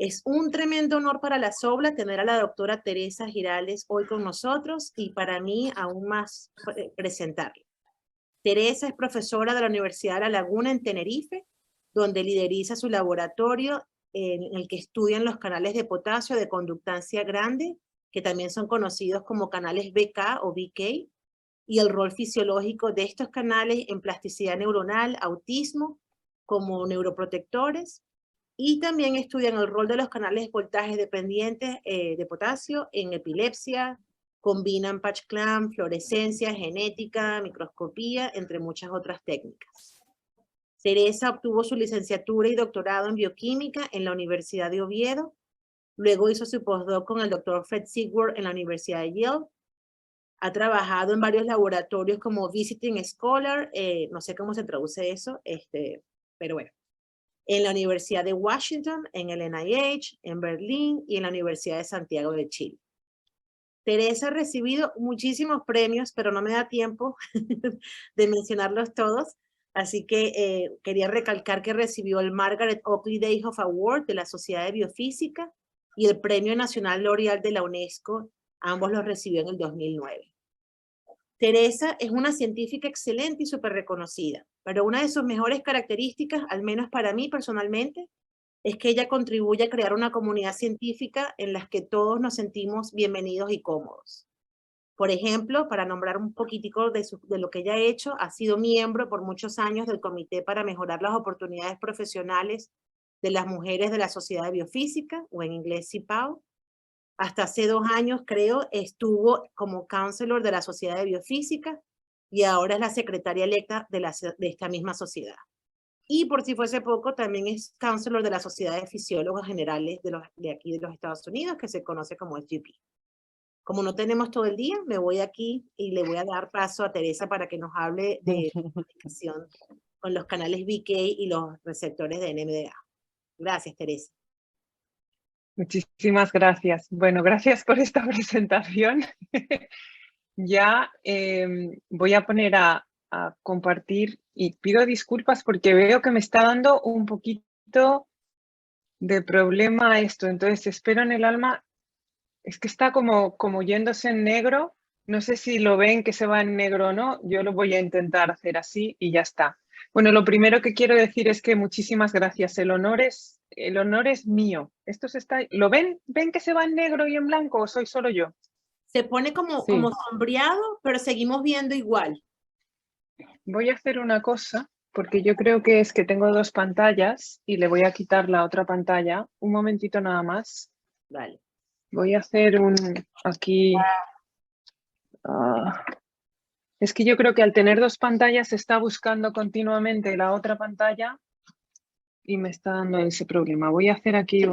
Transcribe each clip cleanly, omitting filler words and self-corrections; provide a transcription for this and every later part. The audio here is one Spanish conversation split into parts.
Es un tremendo honor para la SOBLA tener a la doctora Teresa Girales hoy con nosotros y para mí aún más presentarla. Teresa es profesora de la Universidad de La Laguna en Tenerife, donde lideriza su laboratorio en el que estudian los canales de potasio de conductancia grande, que también son conocidos como canales BK o BK, y el rol fisiológico de estos canales en plasticidad neuronal, autismo, como neuroprotectores, y también estudian el rol de los canales voltajes dependientes de potasio en epilepsia, combinan patch clamp, fluorescencia, genética, microscopía, entre muchas otras técnicas. Teresa obtuvo su licenciatura y doctorado en bioquímica en la Universidad de Oviedo. Luego hizo su postdoc con el doctor Fred Sigwart en la Universidad de Yale. Ha trabajado en varios laboratorios como Visiting Scholar, no sé cómo se traduce eso, pero bueno, en la Universidad de Washington, en el NIH, en Berlín y en la Universidad de Santiago de Chile. Teresa ha recibido muchísimos premios, pero no me da tiempo de mencionarlos todos, así que quería recalcar que recibió el Margaret Oakley Dayhoff Award de la Sociedad de Biofísica y el Premio Nacional L'Oreal de la UNESCO, ambos los recibió en el 2009. Teresa es una científica excelente y súper reconocida, pero una de sus mejores características, al menos para mí personalmente, es que ella contribuye a crear una comunidad científica en la que todos nos sentimos bienvenidos y cómodos. Por ejemplo, para nombrar un poquitico de lo que ella ha hecho, ha sido miembro por muchos años del Comité para Mejorar las Oportunidades Profesionales de las Mujeres de la Sociedad de Biofísica, o en inglés CIPAO. Hasta hace 2 años, creo, estuvo como counselor de la Sociedad de Biofísica y ahora es la secretaria electa de esta misma sociedad. Y por si fuese poco, también es counselor de la Sociedad de Fisiólogos Generales de aquí de los Estados Unidos, que se conoce como SGP. Como no tenemos todo el día, me voy aquí y le voy a dar paso a Teresa para que nos hable de la comunicación con los canales BK y los receptores de NMDA. Gracias, Teresa. Muchísimas gracias. Bueno, gracias por esta presentación. Ya voy a poner a compartir y pido disculpas porque veo que me está dando un poquito de problema esto. Entonces espero en el alma, es que está como yéndose en negro. No sé si lo ven que se va en negro o no. Yo lo voy a intentar hacer así y ya está. Bueno, lo primero que quiero decir es que muchísimas gracias. El honor es mío. Esto se está, ¿lo ven? ¿Ven que se va en negro y en blanco o soy solo yo? Se pone como sombreado, pero seguimos viendo igual. Voy a hacer una cosa, porque yo creo que es que tengo 2 pantallas y le voy a quitar la otra pantalla. Un momentito nada más. Vale. Voy a hacer aquí. Es que yo creo que al tener 2 pantallas está buscando continuamente la otra pantalla y me está dando ese problema. Voy a hacer aquí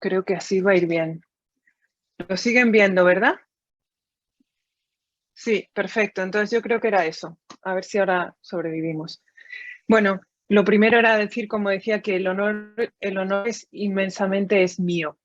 creo que así va a ir bien. Lo siguen viendo, ¿verdad? Sí, perfecto. Entonces yo creo que era eso. A ver si ahora sobrevivimos. Bueno, lo primero era decir, como decía, que el honor es inmensamente mío.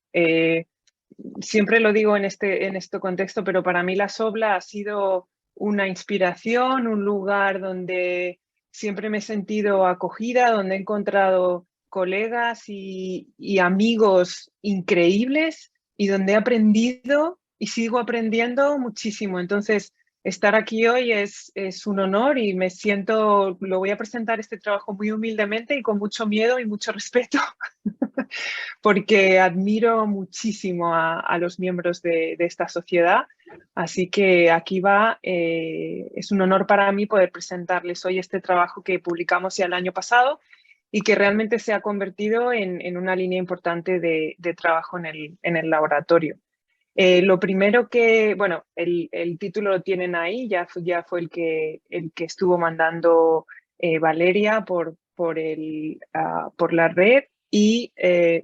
Siempre lo digo en este contexto, pero para mí la SOBLA ha sido una inspiración, un lugar donde siempre me he sentido acogida, donde he encontrado colegas y amigos increíbles y donde he aprendido y sigo aprendiendo muchísimo. Entonces, estar aquí hoy es un honor y lo voy a presentar este trabajo muy humildemente y con mucho miedo y mucho respeto, porque admiro muchísimo a los miembros de esta sociedad. Así que aquí va, es un honor para mí poder presentarles hoy este trabajo que publicamos ya el año pasado y que realmente se ha convertido en una línea importante de trabajo en el laboratorio. Lo primero que, bueno, el título lo tienen ahí, ya fue el que estuvo mandando Valeria por la red y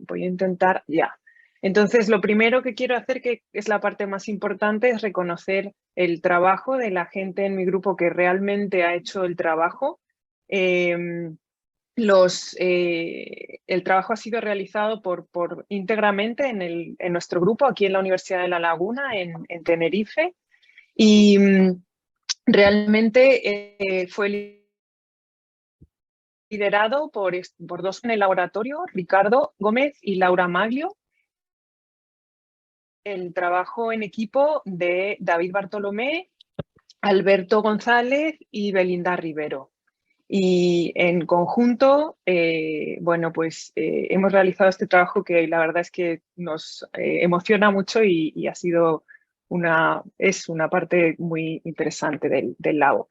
voy a intentar ya. Entonces, lo primero que quiero hacer, que es la parte más importante, es reconocer el trabajo de la gente en mi grupo que realmente ha hecho el trabajo. El trabajo ha sido realizado íntegramente en nuestro grupo aquí en la Universidad de La Laguna, en Tenerife, y realmente fue liderado por dos en el laboratorio, Ricardo Gómez y Laura Maglio. El trabajo en equipo de David Bartolomé, Alberto González y Belinda Rivero. Y en conjunto, bueno, pues hemos realizado este trabajo que la verdad es que nos emociona mucho y ha sido es una parte muy interesante del labo.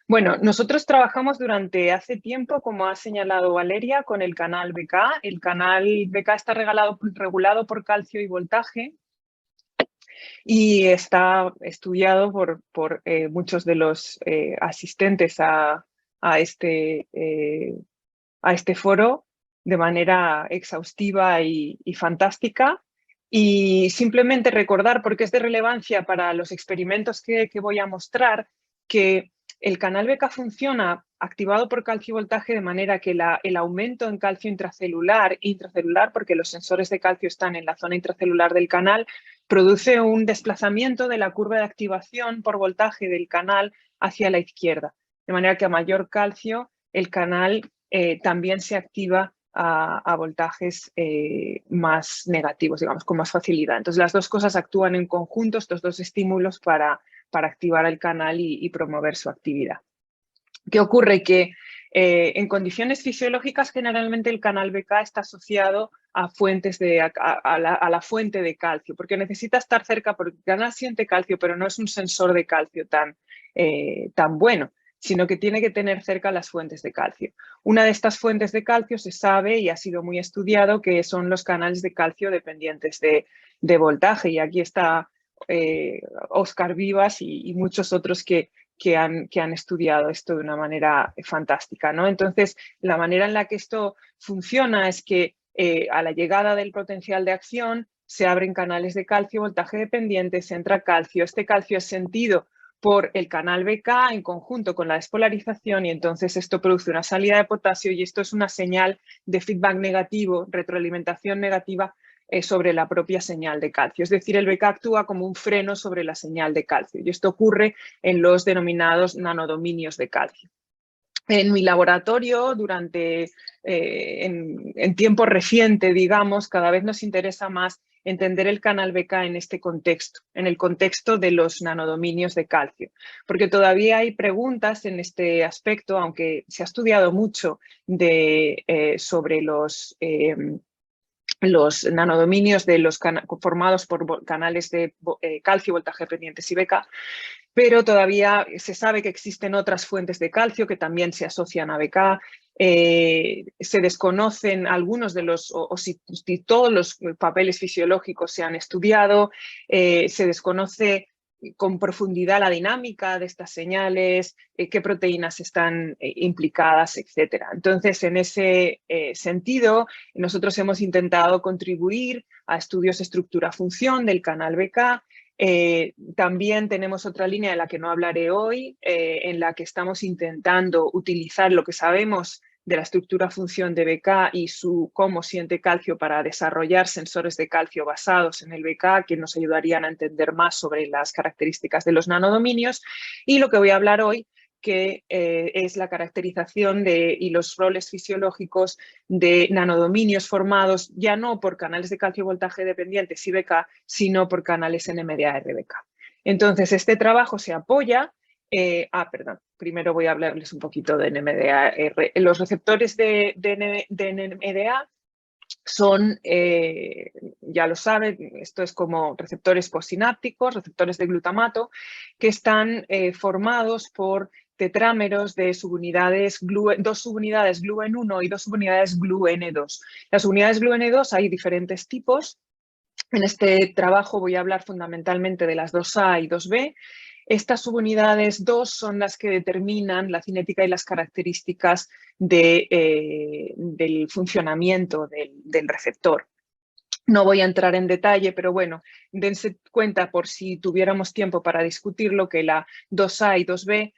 Bueno, nosotros trabajamos durante hace tiempo, como ha señalado Valeria, con el canal BK. El canal BK está regulado por calcio y voltaje y está estudiado por muchos de los asistentes a este foro de manera exhaustiva y fantástica. Y simplemente recordar, porque es de relevancia para los experimentos que voy a mostrar, que el canal BK funciona activado por calcio y voltaje de manera que el aumento en calcio intracelular, porque los sensores de calcio están en la zona intracelular del canal, produce un desplazamiento de la curva de activación por voltaje del canal hacia la izquierda. De manera que a mayor calcio, el canal también se activa a voltajes más negativos, digamos, con más facilidad. Entonces, las dos cosas actúan en conjunto, estos dos estímulos, para activar el canal y promover su actividad. ¿Qué ocurre? Que en condiciones fisiológicas, generalmente el canal BK está asociado a la fuente de calcio, porque necesita estar cerca, porque el canal siente calcio, pero no es un sensor de calcio tan bueno, sino que tiene que tener cerca las fuentes de calcio. Una de estas fuentes de calcio se sabe y ha sido muy estudiado que son los canales de calcio dependientes de voltaje. Y aquí está Óscar Vivas y muchos otros que han estudiado esto de una manera fantástica, ¿no? Entonces, la manera en la que esto funciona es que a la llegada del potencial de acción se abren canales de calcio, voltaje dependiente, se entra calcio. Este calcio es sentido por el canal BK en conjunto con la despolarización y entonces esto produce una salida de potasio y esto es una señal de feedback negativo, retroalimentación negativa sobre la propia señal de calcio. Es decir, el BK actúa como un freno sobre la señal de calcio y esto ocurre en los denominados nanodominios de calcio. En mi laboratorio, en tiempo reciente, digamos, cada vez nos interesa más entender el canal BK en este contexto, en el contexto de los nanodominios de calcio, porque todavía hay preguntas en este aspecto, aunque se ha estudiado mucho sobre los nanodominios formados por canales de calcio, voltaje dependientes y BK, pero todavía se sabe que existen otras fuentes de calcio que también se asocian a BK. Se desconocen algunos de si todos los papeles fisiológicos se han estudiado, se desconoce con profundidad la dinámica de estas señales, qué proteínas están implicadas, etc. Entonces, en ese sentido, nosotros hemos intentado contribuir a estudios estructura-función del canal BK. También tenemos otra línea de la que no hablaré hoy, en la que estamos intentando utilizar lo que sabemos de la estructura-función de BK y cómo siente calcio para desarrollar sensores de calcio basados en el BK que nos ayudarían a entender más sobre las características de los nanodominios. Y lo que voy a hablar hoy, que es la caracterización y los roles fisiológicos de nanodominios formados ya no por canales de calcio voltaje dependientes y BK, sino por canales NMDA-RBK. Entonces, este trabajo se apoya... primero voy a hablarles un poquito de NMDA-R. Los receptores de NMDA son, ya lo saben, esto es como receptores postsinápticos, receptores de glutamato, que están formados por tetrámeros de dos subunidades GluN1 y dos subunidades GluN2. Las subunidades GluN2 hay diferentes tipos. En este trabajo voy a hablar fundamentalmente de las 2A y 2B. Estas subunidades 2 son las que determinan la cinética y las características del funcionamiento del receptor. No voy a entrar en detalle, pero bueno, dense cuenta por si tuviéramos tiempo para discutirlo que la 2A y 2B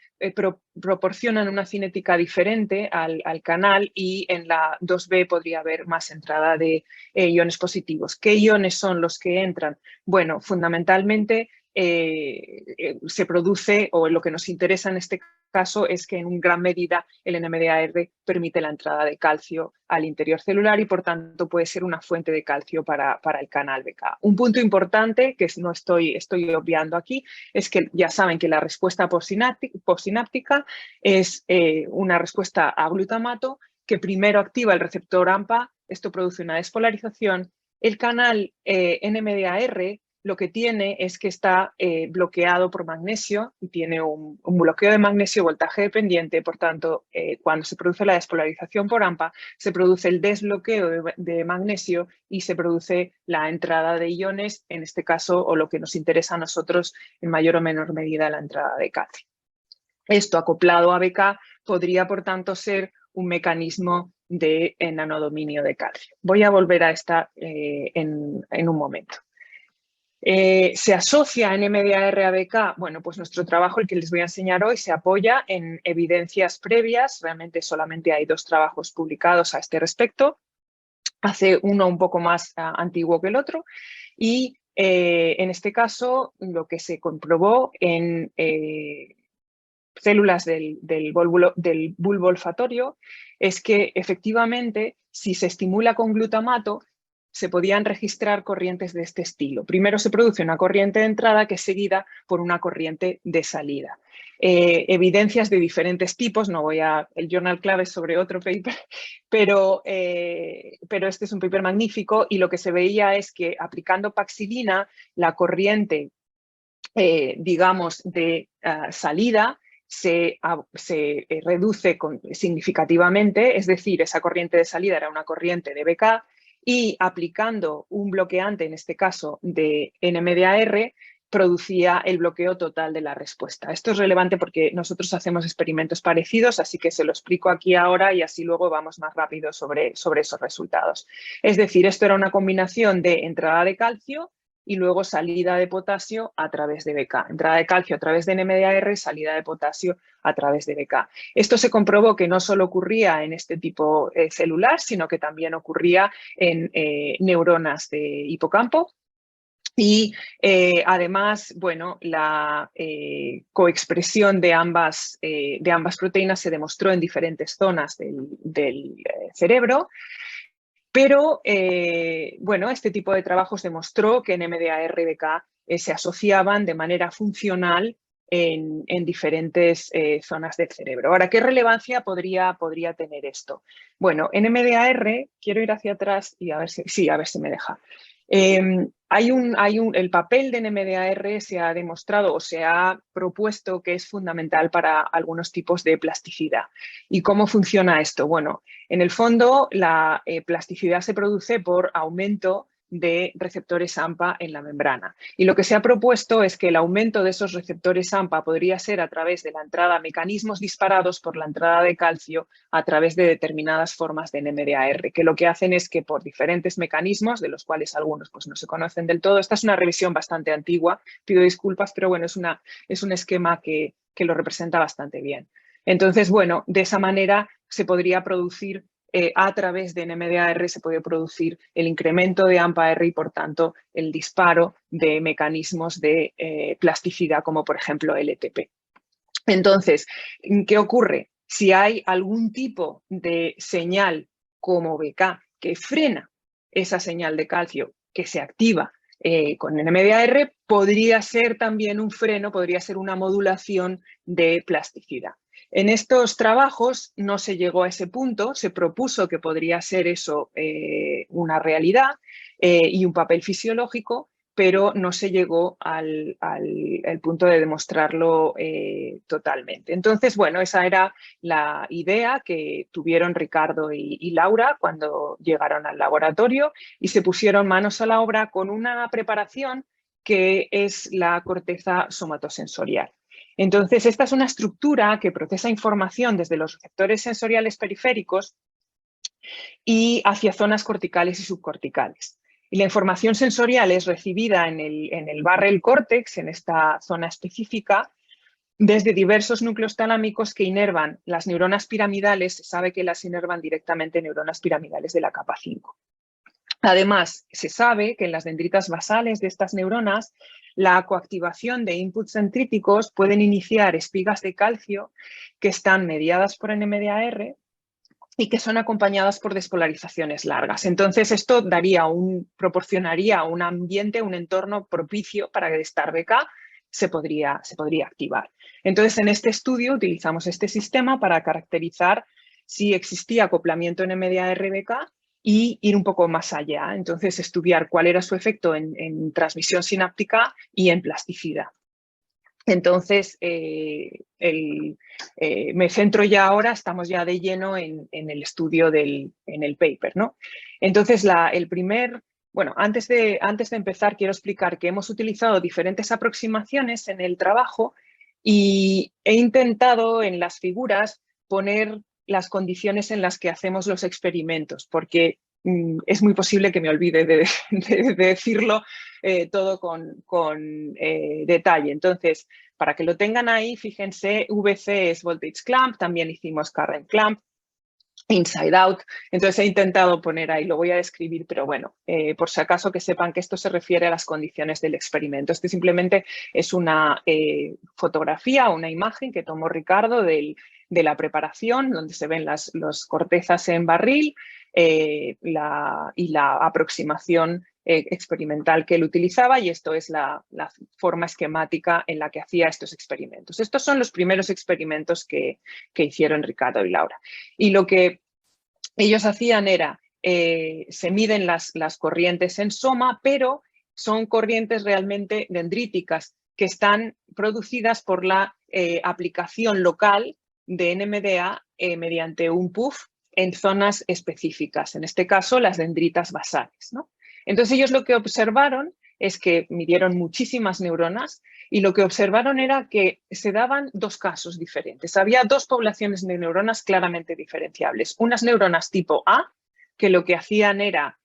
proporcionan una cinética diferente al canal y en la 2B podría haber más entrada de iones positivos. ¿Qué iones son los que entran? Bueno, fundamentalmente se produce, o lo que nos interesa en este caso es que en gran medida el NMDAR permite la entrada de calcio al interior celular y por tanto puede ser una fuente de calcio para el canal BK. Un punto importante que no estoy obviando aquí es que ya saben que la respuesta postsináptica es una respuesta a glutamato que primero activa el receptor AMPA, esto produce una despolarización. El canal NMDAR lo que tiene es que está bloqueado por magnesio y tiene un bloqueo de magnesio voltaje dependiente, por tanto, cuando se produce la despolarización por AMPA, se produce el desbloqueo de magnesio y se produce la entrada de iones, en este caso, o lo que nos interesa a nosotros, en mayor o menor medida, la entrada de calcio. Esto acoplado a BK podría, por tanto, ser un mecanismo de nanodominio de calcio. Voy a volver a esta en un momento. ¿Se asocia NMDAR a BK? Bueno, pues nuestro trabajo, el que les voy a enseñar hoy, se apoya en evidencias previas. Realmente solamente hay 2 trabajos publicados a este respecto. Hace uno un poco más antiguo que el otro. Y en este caso, lo que se comprobó en células del bulbo olfatorio es que efectivamente, si se estimula con glutamato, se podían registrar corrientes de este estilo. Primero se produce una corriente de entrada que es seguida por una corriente de salida. Evidencias de diferentes tipos, no voy a... El journal clave sobre otro paper, pero este es un paper magnífico y lo que se veía es que aplicando paxilina, la corriente, digamos, de salida se reduce significativamente, es decir, esa corriente de salida era una corriente de BK, y aplicando un bloqueante, en este caso de NMDAR, producía el bloqueo total de la respuesta. Esto es relevante porque nosotros hacemos experimentos parecidos, así que se lo explico aquí ahora y así luego vamos más rápido sobre esos resultados. Es decir, esto era una combinación de entrada de calcio y luego salida de potasio a través de BK. Entrada de calcio a través de NMDAR, salida de potasio a través de BK. Esto se comprobó que no solo ocurría en este tipo celular, sino que también ocurría en neuronas de hipocampo. Y además, bueno, la coexpresión de ambas proteínas se demostró en diferentes zonas del cerebro. Pero, bueno, este tipo de trabajos demostró que NMDAR y BK se asociaban de manera funcional en diferentes zonas del cerebro. Ahora, ¿qué relevancia podría tener esto? Bueno, NMDAR, quiero ir hacia atrás y a ver si me deja. El papel de NMDAR se ha demostrado o se ha propuesto que es fundamental para algunos tipos de plasticidad. ¿Y cómo funciona esto? Bueno, en el fondo la plasticidad se produce por aumento de receptores AMPA en la membrana. Y lo que se ha propuesto es que el aumento de esos receptores AMPA podría ser a través de la entrada, mecanismos disparados por la entrada de calcio a través de determinadas formas de NMDAR, que lo que hacen es que por diferentes mecanismos, de los cuales algunos pues, no se conocen del todo, esta es una revisión bastante antigua, pido disculpas, pero bueno, es un esquema que lo representa bastante bien. Entonces, bueno, de esa manera se podría producir a través de NMDAR se puede producir el incremento de AMPA-R y, por tanto, el disparo de mecanismos de plasticidad, como por ejemplo el ETP. Entonces, ¿qué ocurre? Si hay algún tipo de señal como BK que frena esa señal de calcio que se activa con NMDAR, podría ser también un freno, podría ser una modulación de plasticidad. En estos trabajos no se llegó a ese punto, se propuso que podría ser eso una realidad y un papel fisiológico, pero no se llegó al punto de demostrarlo totalmente. Entonces, bueno, esa era la idea que tuvieron Ricardo y Laura cuando llegaron al laboratorio y se pusieron manos a la obra con una preparación que es la corteza somatosensorial. Entonces, esta es una estructura que procesa información desde los receptores sensoriales periféricos y hacia zonas corticales y subcorticales. Y la información sensorial es recibida en el barrel córtex, en esta zona específica, desde diversos núcleos talámicos que inervan las neuronas piramidales. Se sabe que las inervan directamente neuronas piramidales de la capa 5. Además, se sabe que en las dendritas basales de estas neuronas, la coactivación de inputs dendríticos pueden iniciar espigas de calcio que están mediadas por NMDAR y que son acompañadas por despolarizaciones largas. Entonces, esto proporcionaría un ambiente, un entorno propicio para que STAR-BK se podría activar. Entonces, en este estudio utilizamos este sistema para caracterizar si existía acoplamiento NMDA-RBK y ir un poco más allá. Entonces, estudiar cuál era su efecto en transmisión sináptica y en plasticidad. Entonces, me centro ya ahora, estamos ya de lleno en el estudio en el paper, ¿no? Entonces, bueno, antes de empezar, quiero explicar que hemos utilizado diferentes aproximaciones en el trabajo y he intentado en las figuras poner las condiciones en las que hacemos los experimentos, porque es muy posible que me olvide de decirlo todo con detalle. Entonces, para que lo tengan ahí, fíjense, VC es Voltage Clamp, también hicimos Current Clamp, Inside Out. Entonces he intentado poner ahí, lo voy a describir, pero bueno, por si acaso que sepan que esto se refiere a las condiciones del experimento. Este simplemente es una fotografía, una imagen que tomó Ricardo de la preparación, donde se ven las cortezas en barril y la aproximación experimental que él utilizaba, y esto es la forma esquemática en la que hacía estos experimentos. Estos son los primeros experimentos que hicieron Ricardo y Laura. Y lo que ellos hacían era, se miden las corrientes en soma, pero son corrientes realmente dendríticas que están producidas por la aplicación local de NMDA mediante un PUF en zonas específicas, en este caso las dendritas basales, ¿no? Entonces ellos lo que observaron es que midieron muchísimas neuronas y lo que observaron era que se daban dos casos diferentes. Había dos poblaciones de neuronas claramente diferenciables. Unas neuronas tipo A, que lo que hacían era,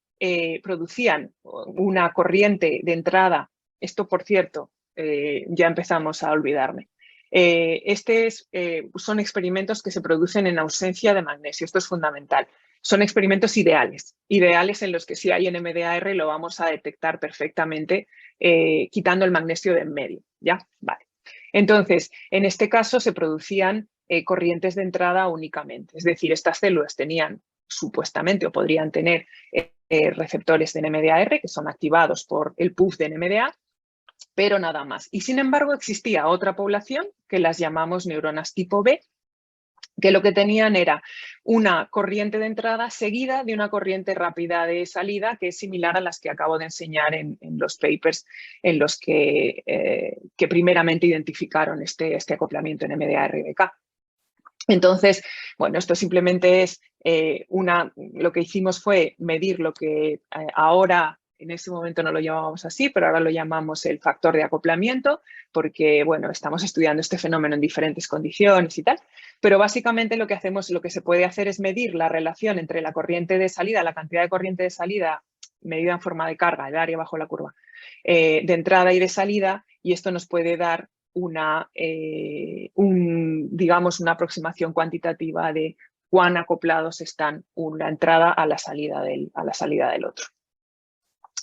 producían una corriente de entrada. Esto, por cierto, ya empezamos a olvidarme. Son experimentos que se producen en ausencia de magnesio. Esto es fundamental. Son experimentos ideales en los que si hay NMDAR lo vamos a detectar perfectamente quitando el magnesio de en medio. ¿Ya? Vale. Entonces, en este caso se producían corrientes de entrada únicamente. Es decir, estas células tenían supuestamente o podrían tener receptores de NMDAR que son activados por el PUF de NMDA, pero nada más. Y sin embargo existía otra población que las llamamos neuronas tipo B, que lo que tenían era una corriente de entrada seguida de una corriente rápida de salida, que es similar a las que acabo de enseñar en los papers en los que primeramente identificaron este acoplamiento en NMDA-RBK. Entonces, bueno, esto simplemente es lo que hicimos fue medir lo que ahora, en ese momento no lo llamábamos así, pero ahora lo llamamos el factor de acoplamiento, porque, bueno, estamos estudiando este fenómeno en diferentes condiciones y tal, pero básicamente lo que hacemos, lo que se puede hacer es medir la relación entre la corriente de salida, la cantidad de corriente de salida medida en forma de carga, el área bajo la curva, de entrada y de salida, y esto nos puede dar digamos, una aproximación cuantitativa de cuán acoplados están una entrada a la salida del otro.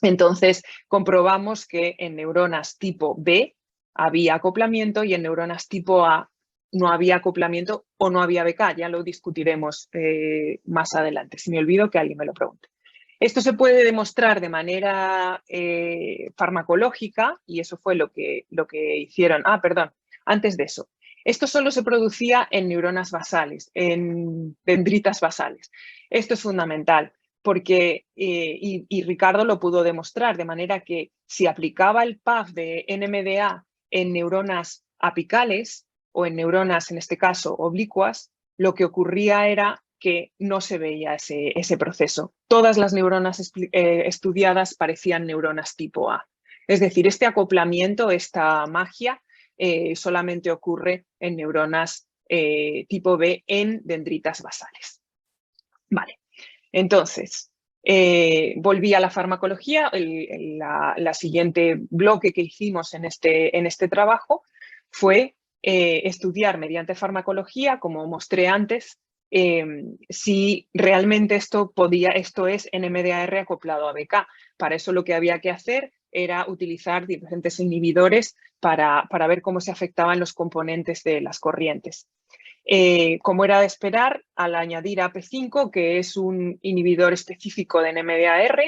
Entonces, comprobamos que en neuronas tipo B había acoplamiento y en neuronas tipo A no había acoplamiento o no había BK. Ya lo discutiremos más adelante. Si me olvido, que alguien me lo pregunte. Esto se puede demostrar de manera farmacológica, y eso fue lo que hicieron. Ah, perdón, antes de eso. Esto solo se producía en neuronas basales, en dendritas basales. Esto es fundamental porque, y Ricardo lo pudo demostrar, de manera que si aplicaba el PAF de NMDA en neuronas apicales o en neuronas, en este caso, oblicuas, lo que ocurría era que no se veía ese proceso. Todas las neuronas estudiadas parecían neuronas tipo A. Es decir, este acoplamiento, esta magia, solamente ocurre en neuronas tipo B en dendritas basales. Vale, entonces, volví a la farmacología. La siguiente bloque que hicimos en este trabajo fue estudiar mediante farmacología, como mostré antes, si realmente esto es NMDAR acoplado a BK. Para eso lo que había que hacer era utilizar diferentes inhibidores para ver cómo se afectaban los componentes de las corrientes. Como era de esperar, al añadir AP5, que es un inhibidor específico de NMDAR,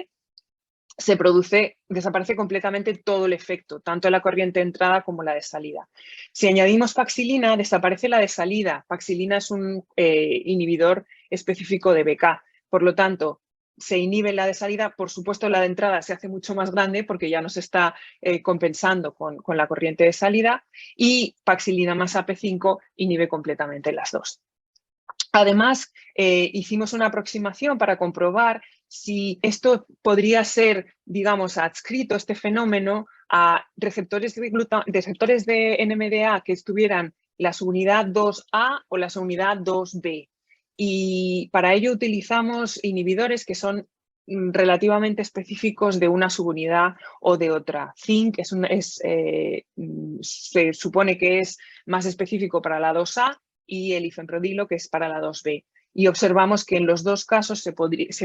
desaparece completamente todo el efecto, tanto la corriente de entrada como la de salida. Si añadimos paxilina, desaparece la de salida. Paxilina es un inhibidor específico de BK. Por lo tanto, se inhibe la de salida. Por supuesto, la de entrada se hace mucho más grande porque ya nos está compensando con la corriente de salida, y paxilina más AP5 inhibe completamente las dos. Además, hicimos una aproximación para comprobar si esto podría ser, digamos, adscrito, este fenómeno, a receptores de NMDA que estuvieran la subunidad 2A o la subunidad 2B. Y para ello utilizamos inhibidores que son relativamente específicos de una subunidad o de otra. Zinc se supone que es más específico para la 2A, y el ifenrodilo, que es para la 2B. Y observamos que en los dos casos se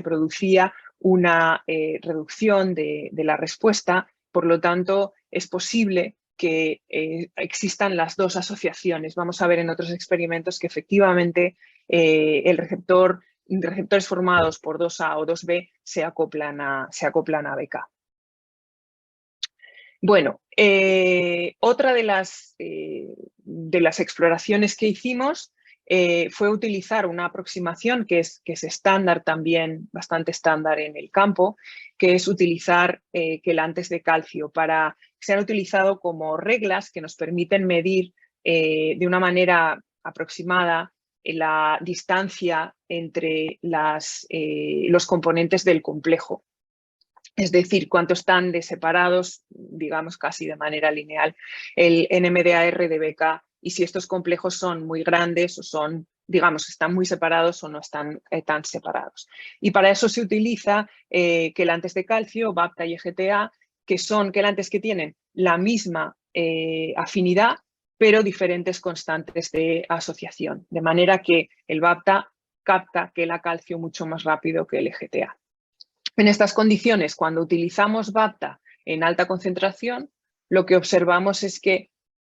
producía una reducción de la respuesta. Por lo tanto, es posible que existan las dos asociaciones. Vamos a ver en otros experimentos que efectivamente receptores formados por 2A o 2B se acoplan a BK. Bueno, otra de las exploraciones que hicimos fue utilizar una aproximación que es estándar también, bastante estándar en el campo, que es utilizar quelantes de calcio. Se han utilizado como reglas que nos permiten medir de una manera aproximada la distancia entre los componentes del complejo. Es decir, cuánto están de separados, digamos, casi de manera lineal, el NMDAR de BK, y si estos complejos son muy grandes o son, digamos, están muy separados o no están tan separados. Y para eso se utiliza quelantes de calcio, VAPTA y EGTA, que son quelantes que tienen la misma afinidad, pero diferentes constantes de asociación. De manera que el VAPTA capta quela calcio mucho más rápido que el EGTA. En estas condiciones, cuando utilizamos VAPTA en alta concentración, lo que observamos es que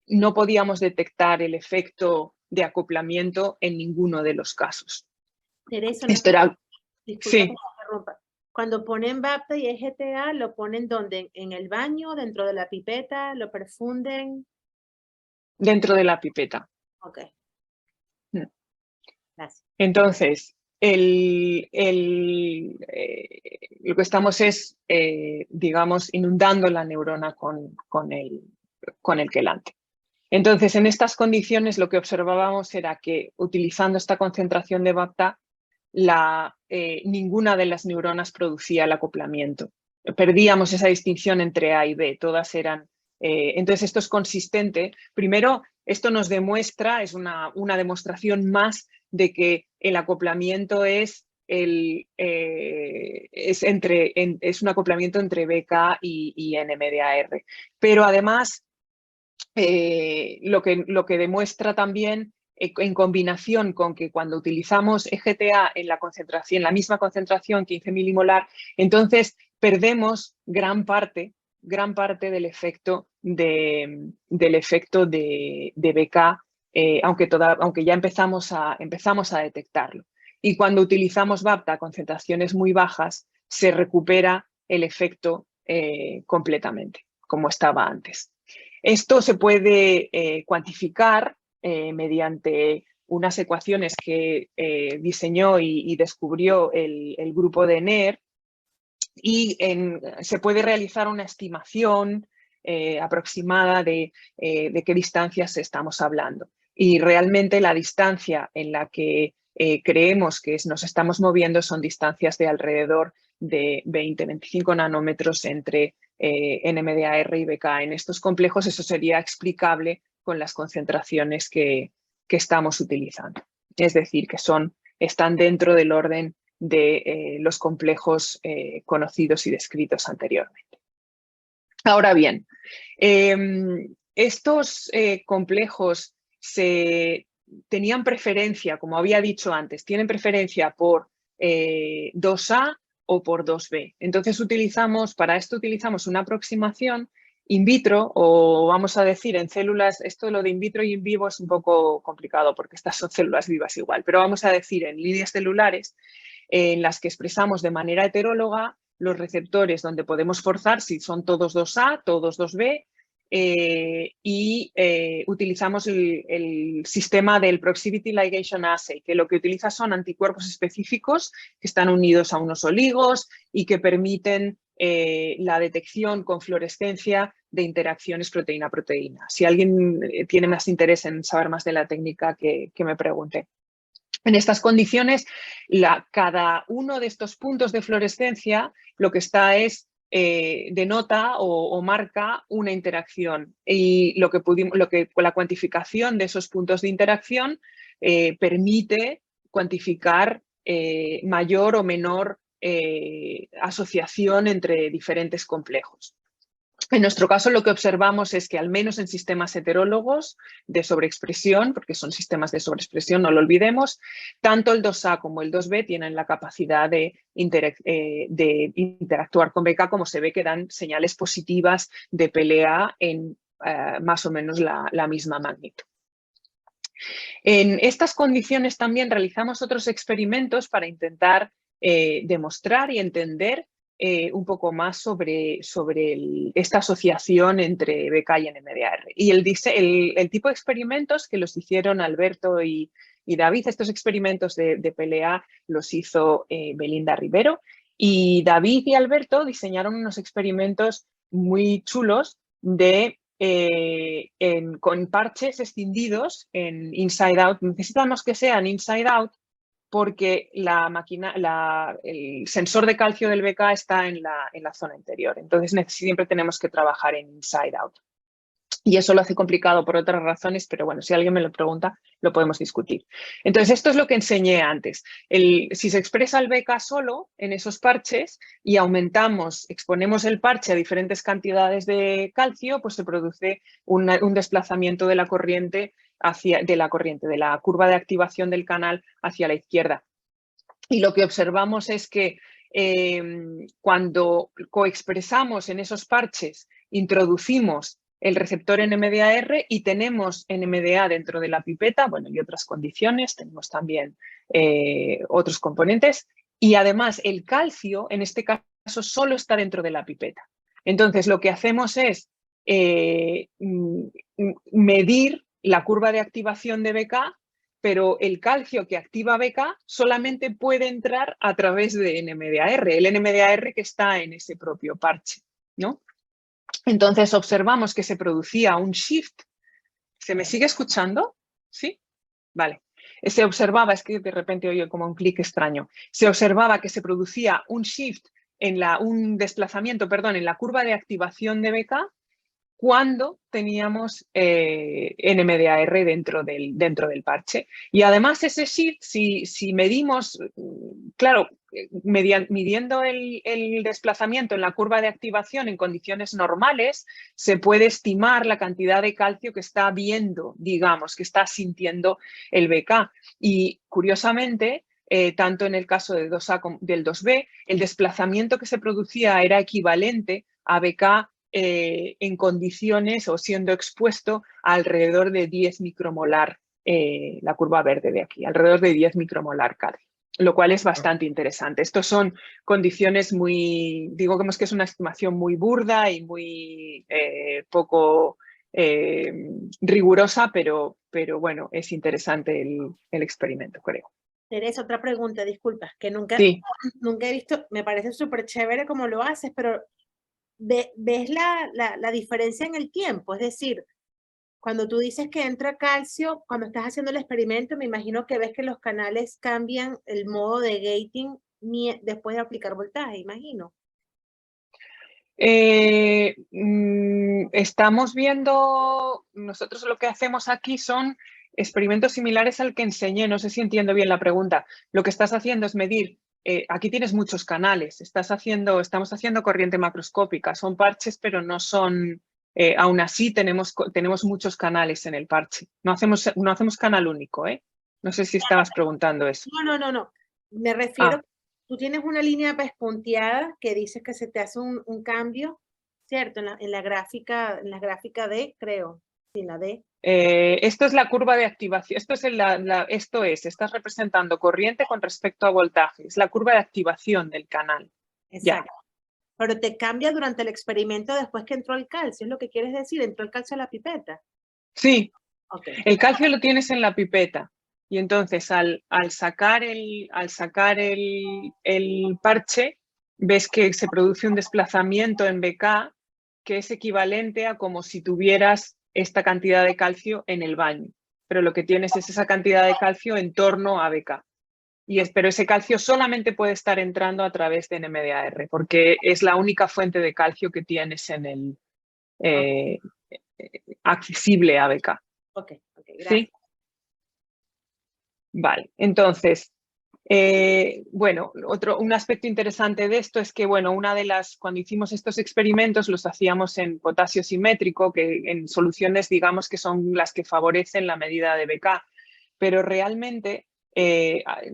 no podíamos detectar el efecto de acoplamiento en ninguno de los casos. Teresa, esto era... disculpa Sí. que me interrumpa. Cuando ponen VAPTA y EGTA, ¿lo ponen dónde? ¿En el baño, dentro de la pipeta? ¿Lo perfunden? Dentro de la pipeta. Ok. Gracias. Entonces, lo que estamos es, digamos, inundando la neurona con el quelante. Entonces, en estas condiciones lo que observábamos era que utilizando esta concentración de VAPTA, ninguna de las neuronas producía el acoplamiento. Perdíamos esa distinción entre A y B, todas eran... entonces, esto es consistente. Primero, esto nos demuestra, es una demostración más de que el acoplamiento es un acoplamiento entre BK y NMDAR. Pero además, lo que demuestra también, en combinación con que cuando utilizamos EGTA en la misma concentración, 15 milimolar, entonces perdemos gran parte del efecto de BK, aunque ya empezamos a detectarlo. Y cuando utilizamos VAPTA a concentraciones muy bajas, se recupera el efecto completamente, como estaba antes. Esto se puede cuantificar mediante unas ecuaciones que diseñó y descubrió el grupo de NER, y se puede realizar una estimación aproximada de qué distancias estamos hablando. Y realmente la distancia en la que creemos que nos estamos moviendo son distancias de alrededor de 20-25 nanómetros entre NMDAR y BK. En estos complejos eso sería explicable con las concentraciones que estamos utilizando. Es decir, que están dentro del orden de los complejos conocidos y descritos anteriormente. Ahora bien, estos complejos se tenían preferencia, como había dicho antes, tienen preferencia por 2A o por 2B. Entonces para esto utilizamos una aproximación in vitro, o vamos a decir en células, esto lo de in vitro y in vivo es un poco complicado porque estas son células vivas igual, pero vamos a decir en líneas celulares en las que expresamos de manera heteróloga los receptores donde podemos forzar si son todos 2A, todos 2B, y utilizamos el sistema del Proximity Ligation Assay, que lo que utiliza son anticuerpos específicos que están unidos a unos oligos y que permiten la detección con fluorescencia de interacciones proteína-proteína. Si alguien tiene más interés en saber más de la técnica, que me pregunte. En estas condiciones, cada uno de estos puntos de fluorescencia lo que está es denota o marca una interacción, y con la cuantificación de esos puntos de interacción permite cuantificar mayor o menor asociación entre diferentes complejos. En nuestro caso, lo que observamos es que al menos en sistemas heterólogos de sobreexpresión, porque son sistemas de sobreexpresión, no lo olvidemos, tanto el 2A como el 2B tienen la capacidad de interactuar con BK, como se ve que dan señales positivas de PLA en más o menos la misma magnitud. En estas condiciones también realizamos otros experimentos para intentar demostrar y entender un poco más sobre esta asociación entre BK y NMDAR. Y el tipo de experimentos que los hicieron Alberto y David, estos experimentos de PLA los hizo Belinda Rivero, y David y Alberto diseñaron unos experimentos muy chulos con parches escindidos en inside out. Necesitamos que sean inside out porque el sensor de calcio del BK está en la zona interior. Entonces siempre tenemos que trabajar en inside out. Y eso lo hace complicado por otras razones, pero bueno, si alguien me lo pregunta, lo podemos discutir. Entonces, esto es lo que enseñé antes. Si se expresa el BK solo en esos parches y exponemos el parche a diferentes cantidades de calcio, pues se produce un desplazamiento de la corriente de la curva de activación del canal hacia la izquierda. Y lo que observamos es que cuando coexpresamos en esos parches, introducimos el receptor NMDAR y tenemos NMDA dentro de la pipeta, bueno, y otras condiciones, tenemos también otros componentes, y además el calcio, en este caso, solo está dentro de la pipeta. Entonces, lo que hacemos es medir la curva de activación de BK, pero el calcio que activa BK solamente puede entrar a través de NMDAR, el NMDAR que está en ese propio parche, ¿no? Entonces observamos que se producía un shift. ¿Se me sigue escuchando? ¿Sí? Vale. Se observaba, es que de repente oye como un clic extraño, se observaba que se producía un shift, un desplazamiento, perdón, en la curva de activación de BK cuando teníamos NMDAR dentro del parche. Y además ese shift, si medimos, claro, midiendo el desplazamiento en la curva de activación en condiciones normales, se puede estimar la cantidad de calcio que está viendo, digamos, que está sintiendo el BK. Y curiosamente, tanto en el caso del 2A como del 2B, el desplazamiento que se producía era equivalente a BK en condiciones o siendo expuesto a alrededor de 10 micromolar, la curva verde de aquí, alrededor de 10 micromolar calcio, lo cual es bastante interesante. Estos son condiciones digamos que es una estimación muy burda y muy poco rigurosa, pero bueno, es interesante el experimento, creo. Teresa, otra pregunta, disculpa, que nunca he visto, me parece súper chévere cómo lo haces, pero ¿ves la diferencia en el tiempo? Es decir, cuando tú dices que entra calcio, cuando estás haciendo el experimento, me imagino que ves que los canales cambian el modo de gating después de aplicar voltaje, imagino. Estamos viendo, nosotros lo que hacemos aquí son experimentos similares al que enseñé, no sé si entiendo bien la pregunta. Lo que estás haciendo es medir. Aquí tienes muchos canales, estamos haciendo corriente macroscópica, son parches pero no son aún así tenemos muchos canales en el parche. No hacemos canal único, ¿eh? No sé si estabas preguntando eso. No. Me refiero, tú tienes una línea pespunteada que dices que se te hace un cambio, ¿cierto? En la gráfica D, creo. Sí, la D. Esto es la curva de activación. Estás representando corriente con respecto a voltaje. Es la curva de activación del canal. Exacto. Ya. Pero te cambia durante el experimento después que entró el calcio, es lo que quieres decir, entró el calcio a la pipeta. Sí, Okay. el calcio lo tienes en la pipeta y entonces al sacar el parche ves que se produce un desplazamiento en BK que es equivalente a como si tuvieras esta cantidad de calcio en el baño, pero lo que tienes es esa cantidad de calcio en torno a BK. Pero ese calcio solamente puede estar entrando a través de NMDAR porque es la única fuente de calcio que tienes en el accesible a BK. Ok, gracias. ¿Sí? Vale, entonces, bueno, un aspecto interesante de esto es que, bueno, cuando hicimos estos experimentos los hacíamos en potasio simétrico, que en soluciones, digamos, que son las que favorecen la medida de BK, pero realmente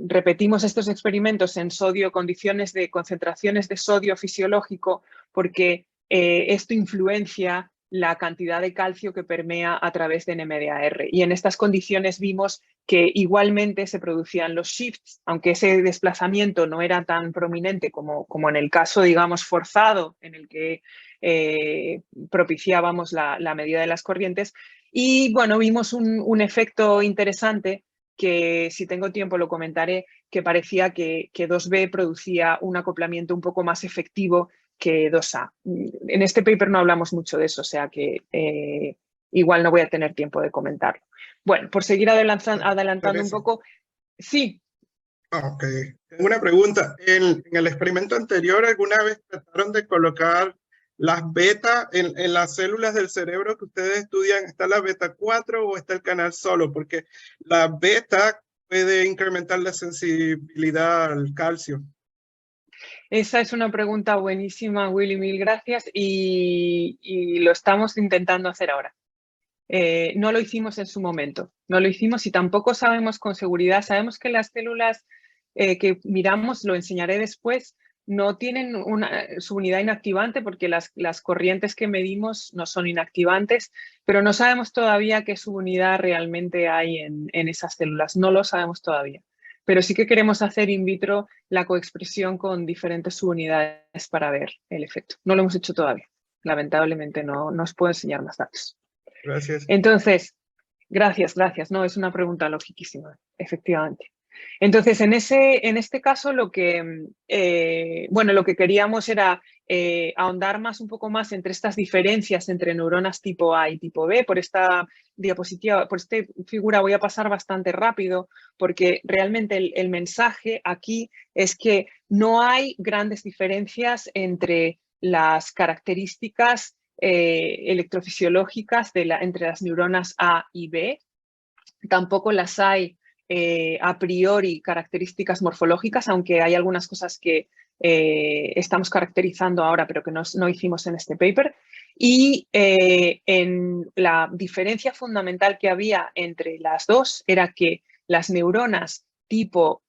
repetimos estos experimentos en sodio, condiciones de concentraciones de sodio fisiológico, porque esto influencia la cantidad de calcio que permea a través de NMDAR. Y en estas condiciones vimos que igualmente se producían los shifts, aunque ese desplazamiento no era tan prominente como en el caso, digamos, forzado, en el que propiciábamos la medida de las corrientes. Y bueno, vimos un efecto interesante que, si tengo tiempo, lo comentaré, que parecía que 2B producía un acoplamiento un poco más efectivo que 2A. En este paper no hablamos mucho de eso, o sea que igual no voy a tener tiempo de comentarlo. Bueno, por seguir adelantando un poco, sí. Ok, tengo una pregunta. En el experimento anterior, ¿alguna vez trataron de colocar las beta en las células del cerebro que ustedes estudian? ¿Está la beta 4 o está el canal solo? Porque la beta puede incrementar la sensibilidad al calcio. Esa es una pregunta buenísima, Willy, mil gracias, y lo estamos intentando hacer ahora. No lo hicimos en su momento, no lo hicimos y tampoco sabemos con seguridad. Sabemos que las células que miramos, lo enseñaré después, no tienen su unidad inactivante porque las corrientes que medimos no son inactivantes, pero no sabemos todavía qué subunidad realmente hay en esas células, no lo sabemos todavía. Pero sí que queremos hacer in vitro la coexpresión con diferentes subunidades para ver el efecto. No lo hemos hecho todavía. Lamentablemente no os puedo enseñar más datos. Gracias. Entonces, gracias. No, es una pregunta logiquísima, efectivamente. Entonces, en este caso, lo que queríamos era ahondar un poco más entre estas diferencias entre neuronas tipo A y tipo B. Por esta diapositiva, por esta figura voy a pasar bastante rápido porque realmente el mensaje aquí es que no hay grandes diferencias entre las características electrofisiológicas entre las neuronas A y B. Tampoco las hay a priori características morfológicas, aunque hay algunas cosas que estamos caracterizando ahora, pero que no hicimos en este paper. Y en la diferencia fundamental que había entre las dos era que las neuronas tipo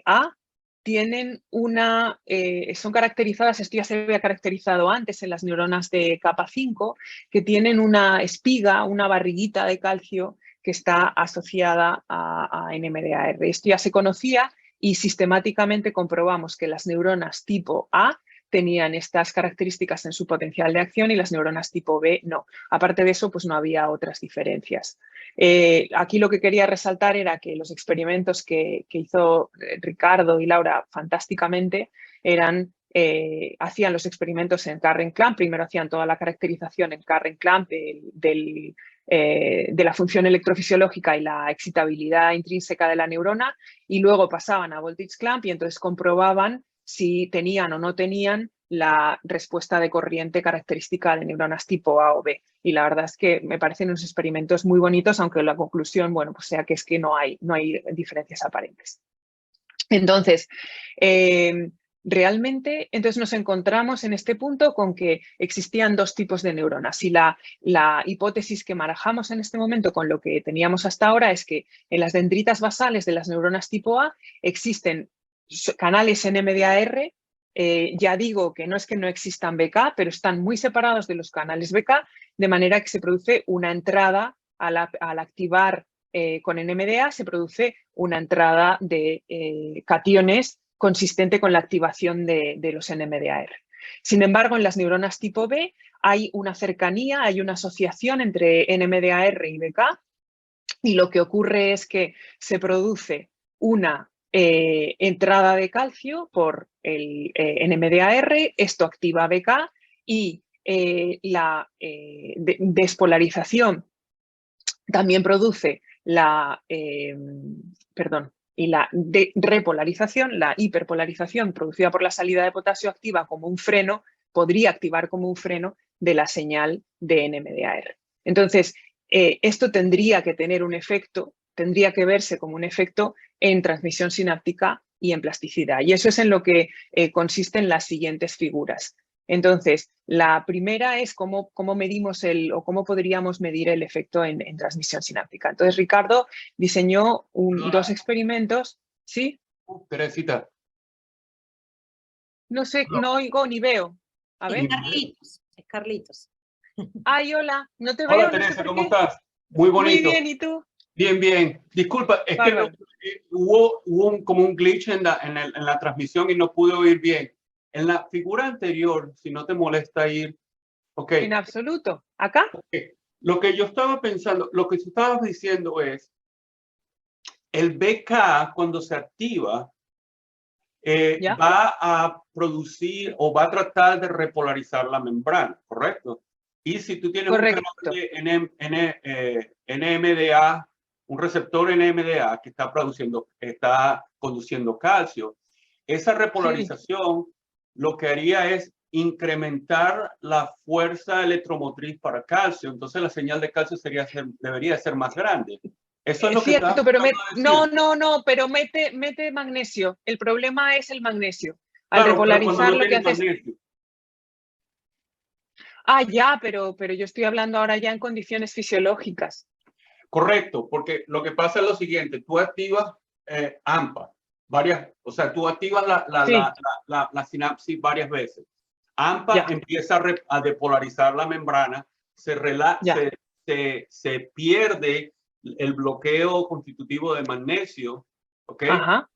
A tienen son caracterizadas, esto ya se había caracterizado antes en las neuronas de capa 5, que tienen una espiga, una barriguita de calcio que está asociada a NMDAR. Esto ya se conocía y sistemáticamente comprobamos que las neuronas tipo A tenían estas características en su potencial de acción y las neuronas tipo B no. Aparte de eso, pues no había otras diferencias. Aquí lo que quería resaltar era que los experimentos que hizo Ricardo y Laura fantásticamente hacían los experimentos en Carren-Clamp. Primero hacían toda la caracterización en Carren-Clamp de la función electrofisiológica y la excitabilidad intrínseca de la neurona y luego pasaban a voltage clamp y entonces comprobaban si tenían o no tenían la respuesta de corriente característica de neuronas tipo A o B. Y la verdad es que me parecen unos experimentos muy bonitos, aunque la conclusión, bueno, pues sea que es que no hay diferencias aparentes. Entonces, realmente, entonces nos encontramos en este punto con que existían dos tipos de neuronas y la hipótesis que manejamos en este momento con lo que teníamos hasta ahora es que en las dendritas basales de las neuronas tipo A existen canales NMDAR, ya digo que no es que no existan BK, pero están muy separados de los canales BK, de manera que se produce una entrada al activar con NMDA, se produce una entrada de cationes consistente con la activación de los NMDAR. Sin embargo, en las neuronas tipo B hay una cercanía, hay una asociación entre NMDAR y BK y lo que ocurre es que se produce una entrada de calcio por el NMDAR, esto activa BK y la despolarización también produce la, y la repolarización, la hiperpolarización producida por la salida de potasio activa como un freno, podría activar como un freno de la señal de NMDAR. Entonces, esto tendría que tener un efecto, tendría que verse como un efecto en transmisión sináptica y en plasticidad. Y eso es en lo que consisten las siguientes figuras. Entonces, la primera es cómo medimos o cómo podríamos medir el efecto en transmisión sináptica. Entonces, Ricardo diseñó dos experimentos. ¿Sí? Teresita. No sé, no oigo ni veo. A ver. Es Carlitos. Ay, hola, no te veo. Hola, Teresa, ¿cómo estás? Muy bonito. Muy bien, ¿y tú? Bien, bien. Disculpa, es que hubo como un glitch en la transmisión y no pude oír bien. En la figura anterior, si no te molesta ir, ok. En absoluto. ¿Acá? Okay. Lo que yo estaba pensando, lo que tú estabas diciendo es, el BK cuando se activa, va a producir o va a tratar de repolarizar la membrana, ¿correcto? Y si tú tienes un canal de NMDA, un receptor NMDA que está conduciendo calcio, esa repolarización lo que haría es incrementar la fuerza electromotriz para calcio. Entonces la señal de calcio debería ser más grande. Eso es lo que cierto, pero no, pero mete magnesio. El problema es el magnesio. Al repolarizar lo que hace es... Ah, ya, pero yo estoy hablando ahora ya en condiciones fisiológicas. Correcto, porque lo que pasa es lo siguiente, tú activas AMPA, o sea, tú activas la sinapsis varias veces. AMPA empieza a depolarizar la membrana, se pierde el bloqueo constitutivo de magnesio, ¿ok?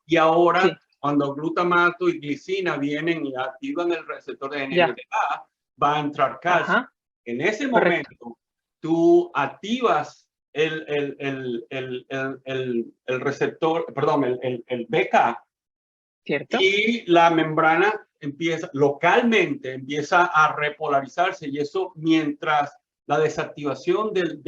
Y ahora, cuando glutamato y glicina vienen y activan el receptor de NMDA, va a entrar calcio. En ese momento, tú activas el receptor, perdón, el BK, ¿cierto? Y la membrana localmente empieza a repolarizarse y eso mientras la desactivación del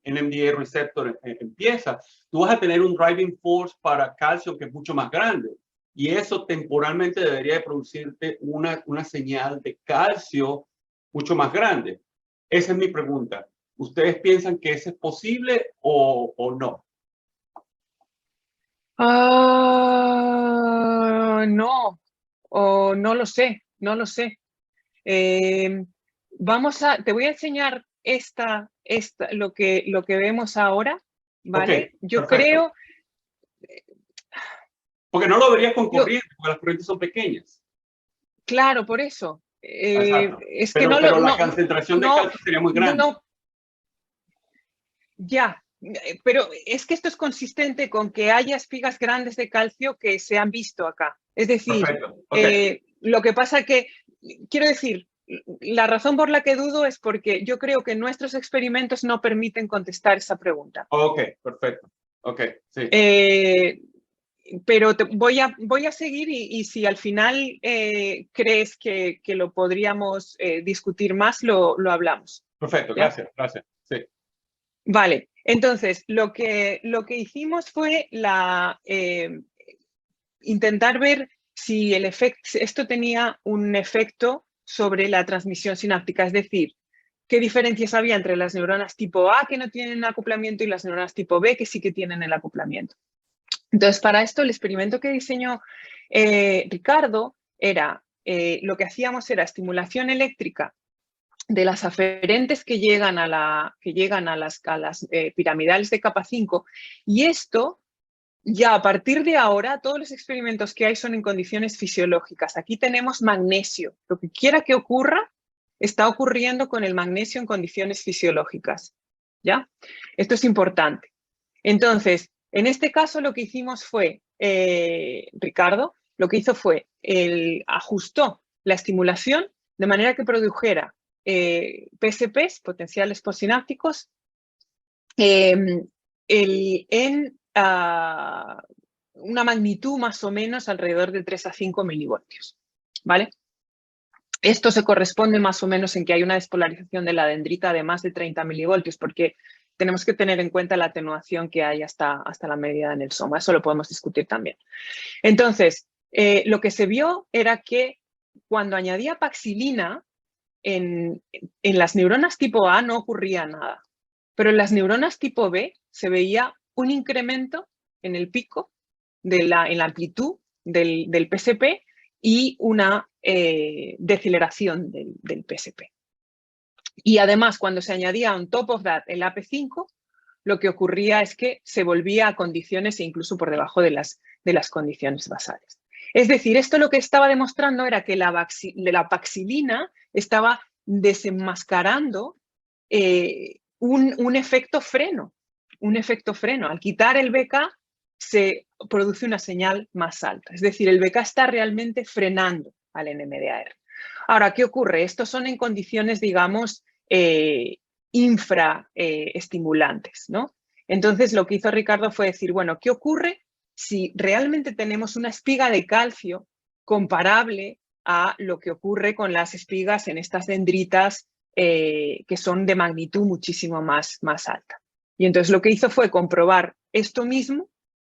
NMDA receptor empieza, tú vas a tener un driving force para calcio que es mucho más grande y eso temporalmente debería de producirte una señal de calcio mucho más grande. Esa es mi pregunta. ¿Ustedes piensan que eso es posible o no? No, o no lo sé, no lo sé. Te voy a enseñar lo que vemos ahora, ¿vale? Okay, yo perfecto. Creo... Porque no lo verías con corriente, porque las corrientes son pequeñas. Claro, por eso. Es pero, que pero la concentración de calcio sería muy grande. Ya, pero es que esto es consistente con que haya espigas grandes de calcio que se han visto acá. Es decir, lo que pasa que, quiero decir, la razón por la que dudo es porque yo creo que nuestros experimentos no permiten contestar esa pregunta. Ok, perfecto. Ok, sí. Pero voy a seguir y si al final crees que lo podríamos discutir más, lo hablamos. Perfecto, gracias, gracias. Sí. Vale, entonces lo que hicimos fue intentar ver si esto tenía un efecto sobre la transmisión sináptica, es decir, qué diferencias había entre las neuronas tipo A que no tienen acoplamiento y las neuronas tipo B que sí que tienen el acoplamiento. Entonces, para esto, el experimento que diseñó Ricardo era, lo que hacíamos era estimulación eléctrica de las aferentes que llegan a las piramidales de capa 5, y esto ya a partir de ahora todos los experimentos que hay son en condiciones fisiológicas. Aquí tenemos magnesio. Lo que quiera que ocurra está ocurriendo con el magnesio en condiciones fisiológicas. ¿Ya? Esto es importante. Entonces, en este caso lo que hicimos fue, Ricardo, lo que hizo fue, ajustó la estimulación de manera que produjera PSPs, potenciales postsinápticos, en una magnitud más o menos alrededor de 3 a 5 milivoltios, ¿vale? Esto se corresponde más o menos en que hay una despolarización de la dendrita de más de 30 milivoltios, porque tenemos que tener en cuenta la atenuación que hay hasta la medida en el soma. Eso lo podemos discutir también. Entonces, lo que se vio era que cuando añadía paxilina, en las neuronas tipo A no ocurría nada, pero en las neuronas tipo B se veía un incremento en el pico, en la amplitud del PSP y una deceleración del PSP. Y además, cuando se añadía on top of that el AP5, lo que ocurría es que se volvía a condiciones e incluso por debajo de las condiciones basales. Es decir, esto lo que estaba demostrando era que la paxilina estaba desenmascarando un efecto freno. Al quitar el BK se produce una señal más alta. Es decir, el BK está realmente frenando al NMDAR. Ahora, ¿qué ocurre? Estos son en condiciones, digamos, infraestimulantes, ¿no? Entonces, lo que hizo Ricardo fue decir, bueno, ¿qué ocurre si realmente tenemos una espiga de calcio comparable a lo que ocurre con las espigas en estas dendritas que son de magnitud muchísimo más alta? Y entonces lo que hizo fue comprobar esto mismo,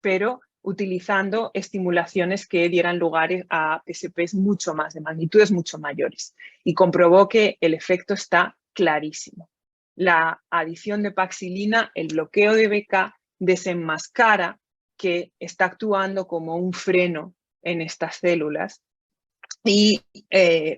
pero utilizando estimulaciones que dieran lugar a PSPs mucho más, de magnitudes mucho mayores. Y comprobó que el efecto está clarísimo. La adición de paxilina, el bloqueo de BK, desenmascara que está actuando como un freno en estas células y,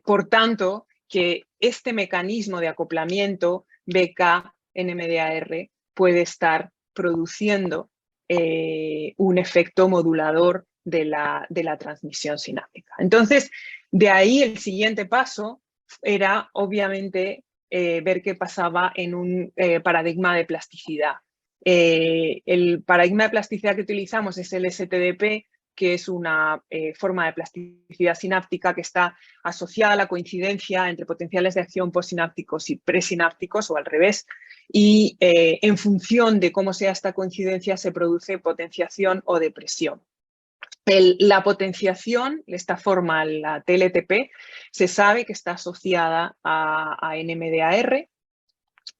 por tanto, que este mecanismo de acoplamiento BK-NMDAR puede estar produciendo un efecto modulador de la transmisión sináptica. Entonces, de ahí el siguiente paso era, obviamente, ver qué pasaba en un paradigma de plasticidad. El paradigma de plasticidad que utilizamos es el STDP, que es una forma de plasticidad sináptica que está asociada a la coincidencia entre potenciales de acción postsinápticos y presinápticos, o al revés, y en función de cómo sea esta coincidencia se produce potenciación o depresión. La potenciación, esta forma, la TLTP, se sabe que está asociada a NMDAR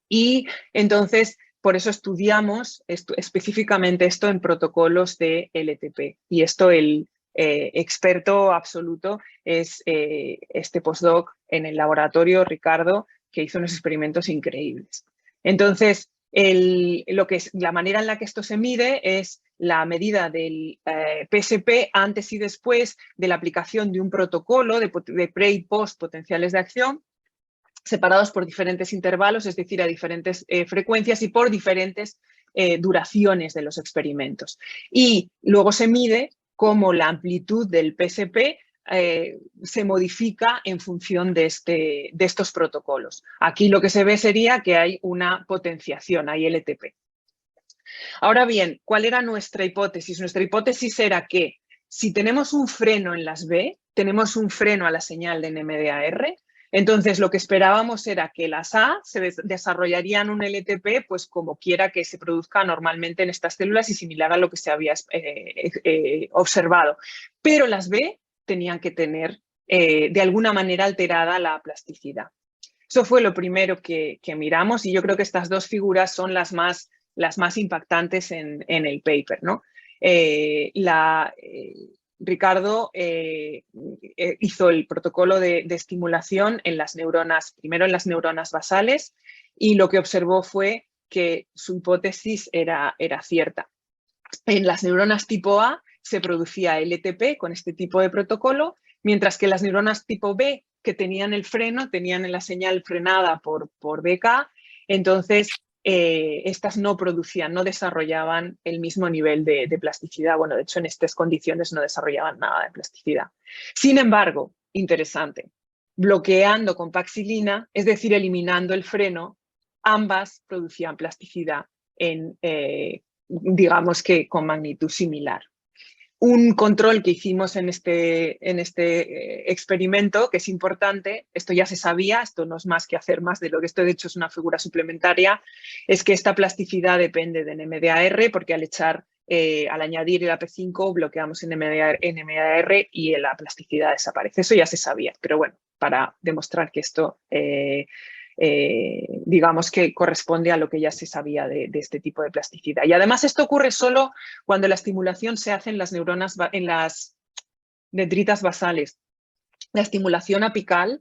y entonces por eso estudiamos específicamente esto en protocolos de LTP. Y esto el experto absoluto es este postdoc en el laboratorio, Ricardo, que hizo unos experimentos increíbles. Entonces, la manera en la que esto se mide es la medida del PSP antes y después de la aplicación de un protocolo de pre y post potenciales de acción, separados por diferentes intervalos, es decir, a diferentes frecuencias y por diferentes duraciones de los experimentos. Y luego se mide cómo la amplitud del PSP se modifica en función de estos protocolos. Aquí lo que se ve sería que hay una potenciación, hay LTP. Ahora bien, ¿cuál era nuestra hipótesis? Nuestra hipótesis era que si tenemos un freno en las B, tenemos un freno a la señal de NMDAR. Entonces, lo que esperábamos era que las A se desarrollarían un LTP, pues como quiera que se produzca normalmente en estas células y similar a lo que se había observado. Pero las B tenían que tener de alguna manera alterada la plasticidad. Eso fue lo primero que miramos y yo creo que estas dos figuras son las más impactantes en el paper, ¿no? Ricardo hizo el protocolo de estimulación en las neuronas, primero en las neuronas basales, y lo que observó fue que su hipótesis era cierta. en las neuronas tipo A se producía LTP con este tipo de protocolo, mientras que las neuronas tipo B, que tenían el freno, tenían la señal frenada por BK, entonces estas no producían, no desarrollaban el mismo nivel de plasticidad. Bueno, de hecho, en estas condiciones no desarrollaban nada de plasticidad. Sin embargo, interesante, bloqueando con paxilina, es decir, eliminando el freno, ambas producían plasticidad en, digamos que con magnitud similar. Un control que hicimos en este experimento, que es importante, esto ya se sabía, esto no es más que hacer más de lo que esto de hecho es una figura suplementaria, es que esta plasticidad depende de NMDAR, porque al añadir el AP5 bloqueamos NMDAR y la plasticidad desaparece. Eso ya se sabía, pero bueno, para demostrar que esto digamos que corresponde a lo que ya se sabía de este tipo de plasticidad. Y además esto ocurre solo cuando la estimulación se hace en las neuronas, en las dendritas basales. La estimulación apical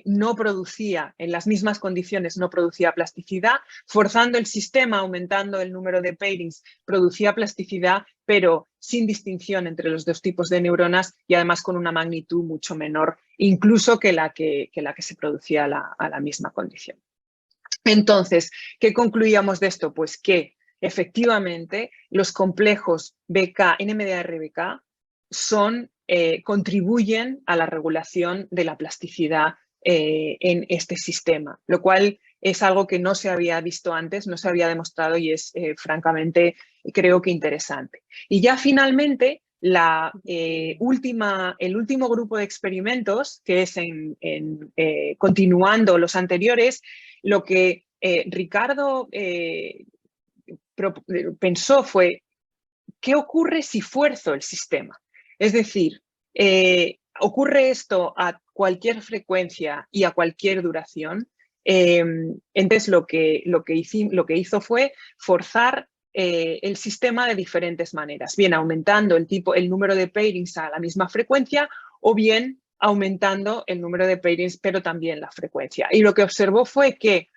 no producía, en las mismas condiciones, no producía plasticidad. Forzando el sistema, aumentando el número de pairings, producía plasticidad, pero sin distinción entre los dos tipos de neuronas y además con una magnitud mucho menor, incluso que la que se producía a la misma condición. Entonces, ¿qué concluíamos de esto? Pues que efectivamente los complejos BK, NMDAR-BK contribuyen a la regulación de la plasticidad en este sistema, lo cual es algo que no se había visto antes, no se había demostrado y es francamente creo que interesante. Y ya finalmente el último grupo de experimentos, que es continuando los anteriores, lo que Ricardo pensó fue, ¿qué ocurre si fuerzo el sistema? Es decir, ocurre esto a cualquier frecuencia y a cualquier duración. Entonces lo que hizo fue forzar el sistema de diferentes maneras, bien aumentando el número de pairings a la misma frecuencia o bien aumentando el número de pairings pero también la frecuencia. Y lo que observó fue que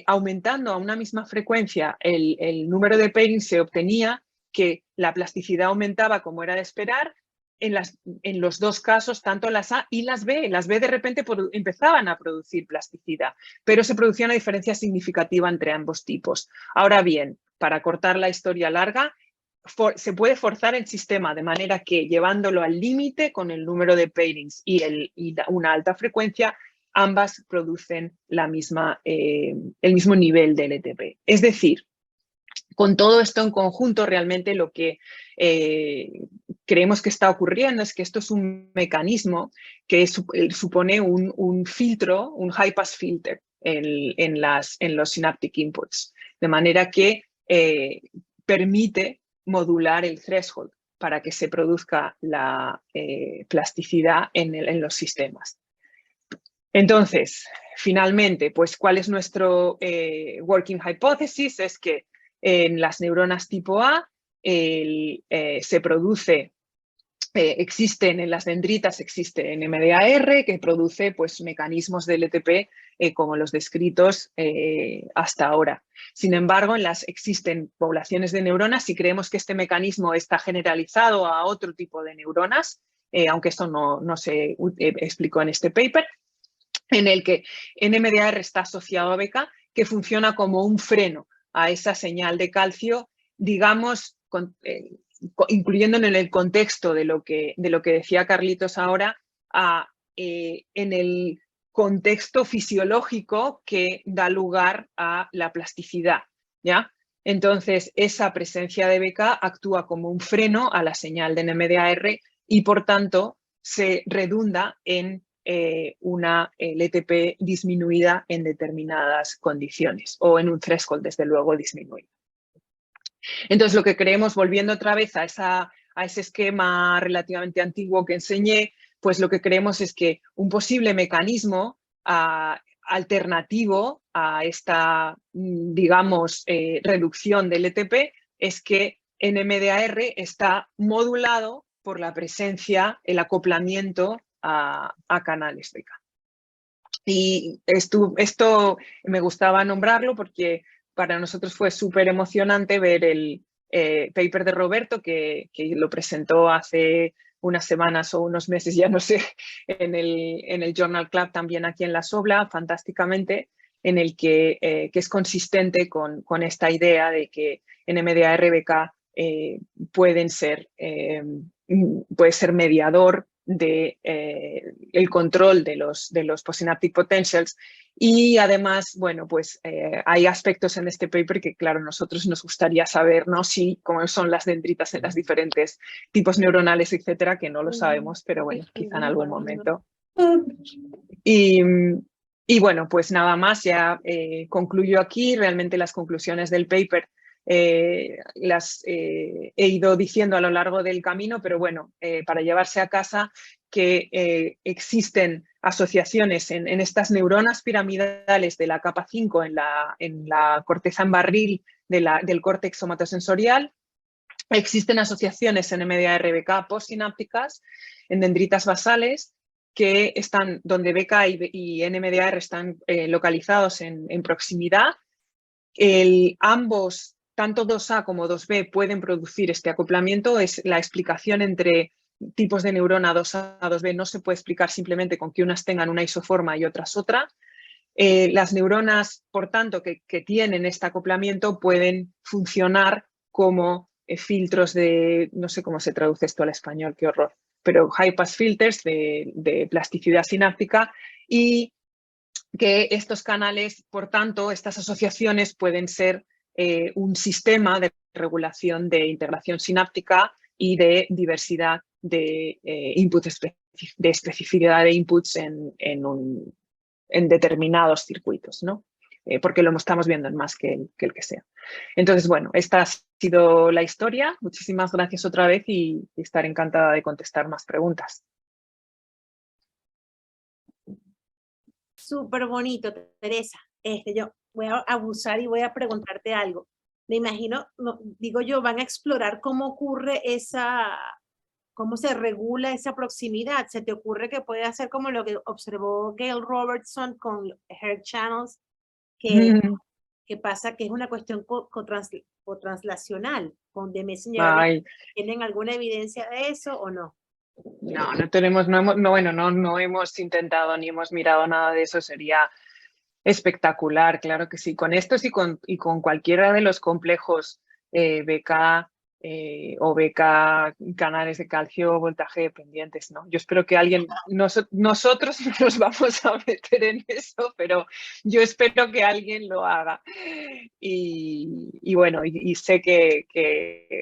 aumentando a una misma frecuencia el número de pairings se obtenía que la plasticidad aumentaba como era de esperar en los dos casos, tanto las A y las B. Las B de repente empezaban a producir plasticidad, pero se producía una diferencia significativa entre ambos tipos. Ahora bien, para cortar la historia larga, se puede forzar el sistema de manera que llevándolo al límite con el número de pairings y una alta frecuencia, ambas producen el mismo nivel de LTP. Es decir, con todo esto en conjunto, realmente lo que creemos que está ocurriendo es que esto es un mecanismo que supone un filtro, un high pass filter en los synaptic inputs, de manera que permite modular el threshold para que se produzca la plasticidad en los sistemas. Entonces, finalmente, pues, ¿cuál es nuestro working hypothesis? Es que en las neuronas tipo A se produce, existen en las dendritas, existe NMDAR que produce pues, mecanismos de LTP como los descritos hasta ahora. Sin embargo, existen poblaciones de neuronas y creemos que este mecanismo está generalizado a otro tipo de neuronas, aunque esto no se explicó en este paper, en el que NMDAR está asociado a BK, que funciona como un freno a esa señal de calcio, digamos, incluyendo en el contexto de lo que decía Carlitos ahora, en el contexto fisiológico que da lugar a la plasticidad, ¿ya? Entonces, esa presencia de BK actúa como un freno a la señal de NMDAR y, por tanto, se redunda en una LTP disminuida en determinadas condiciones o en un threshold, desde luego, disminuido. Entonces, lo que creemos, volviendo otra vez a ese esquema relativamente antiguo que enseñé, pues lo que creemos es que un posible mecanismo alternativo a esta, digamos, reducción del LTP es que NMDAR está modulado por la presencia, el acoplamiento a canales BK. Y esto me gustaba nombrarlo porque para nosotros fue súper emocionante ver paper de Roberto que lo presentó hace unas semanas o unos meses, ya no sé, en el Journal Club también aquí en la Sobla, fantásticamente, en el que es consistente con esta idea de que NMDA RBK puede ser mediador de el control de los postsynaptic potentials, y además, bueno, pues hay aspectos en este paper que, claro, nosotros nos gustaría saber, ¿no? Cómo son las dendritas en los diferentes tipos neuronales, etcétera, que no lo sabemos, pero bueno, quizá en algún momento. Y bueno, pues nada más, ya concluyo aquí. Realmente las conclusiones del paper las he ido diciendo a lo largo del camino, pero bueno, para llevarse a casa que existen asociaciones en estas neuronas piramidales de la capa 5 en la corteza en barril del córtex somatosensorial. Existen asociaciones en NMDA-RBK postsinápticas en dendritas basales que están donde BK y NMDA-R están localizados en proximidad. Ambos, tanto 2A como 2B, pueden producir este acoplamiento. Es la explicación entre tipos de neurona 2A, 2B no se puede explicar simplemente con que unas tengan una isoforma y otras otra. Las neuronas, por tanto, que tienen este acoplamiento pueden funcionar como filtros de, no sé cómo se traduce esto al español, qué horror, pero high pass filters de plasticidad sináptica, y que estos canales, por tanto, estas asociaciones pueden ser un sistema de regulación de integración sináptica y de diversidad de inputs, de especificidad de inputs en determinados circuitos, ¿no? Porque lo estamos viendo en más que el que sea. Entonces, bueno, esta ha sido la historia. Muchísimas gracias otra vez y estaré encantada de contestar más preguntas. Súper bonito, Teresa. Yo voy a abusar y voy a preguntarte algo. Me imagino, digo yo, van a explorar cómo ocurre cómo se regula esa proximidad. ¿Se te ocurre que puede hacer como lo que observó Gail Robertson con Hair Channels, que pasa que es una cuestión cotranslacional con The Messenger? ¿Tienen alguna evidencia de eso o no? No tenemos, no hemos intentado ni hemos mirado nada de eso. Sería espectacular, claro que sí. Con estos y con cualquiera de los complejos BK o BK canales de calcio voltaje dependientes, ¿no? Yo espero que alguien, nosotros no nos vamos a meter en eso, pero yo espero que alguien lo haga. Y bueno, y sé que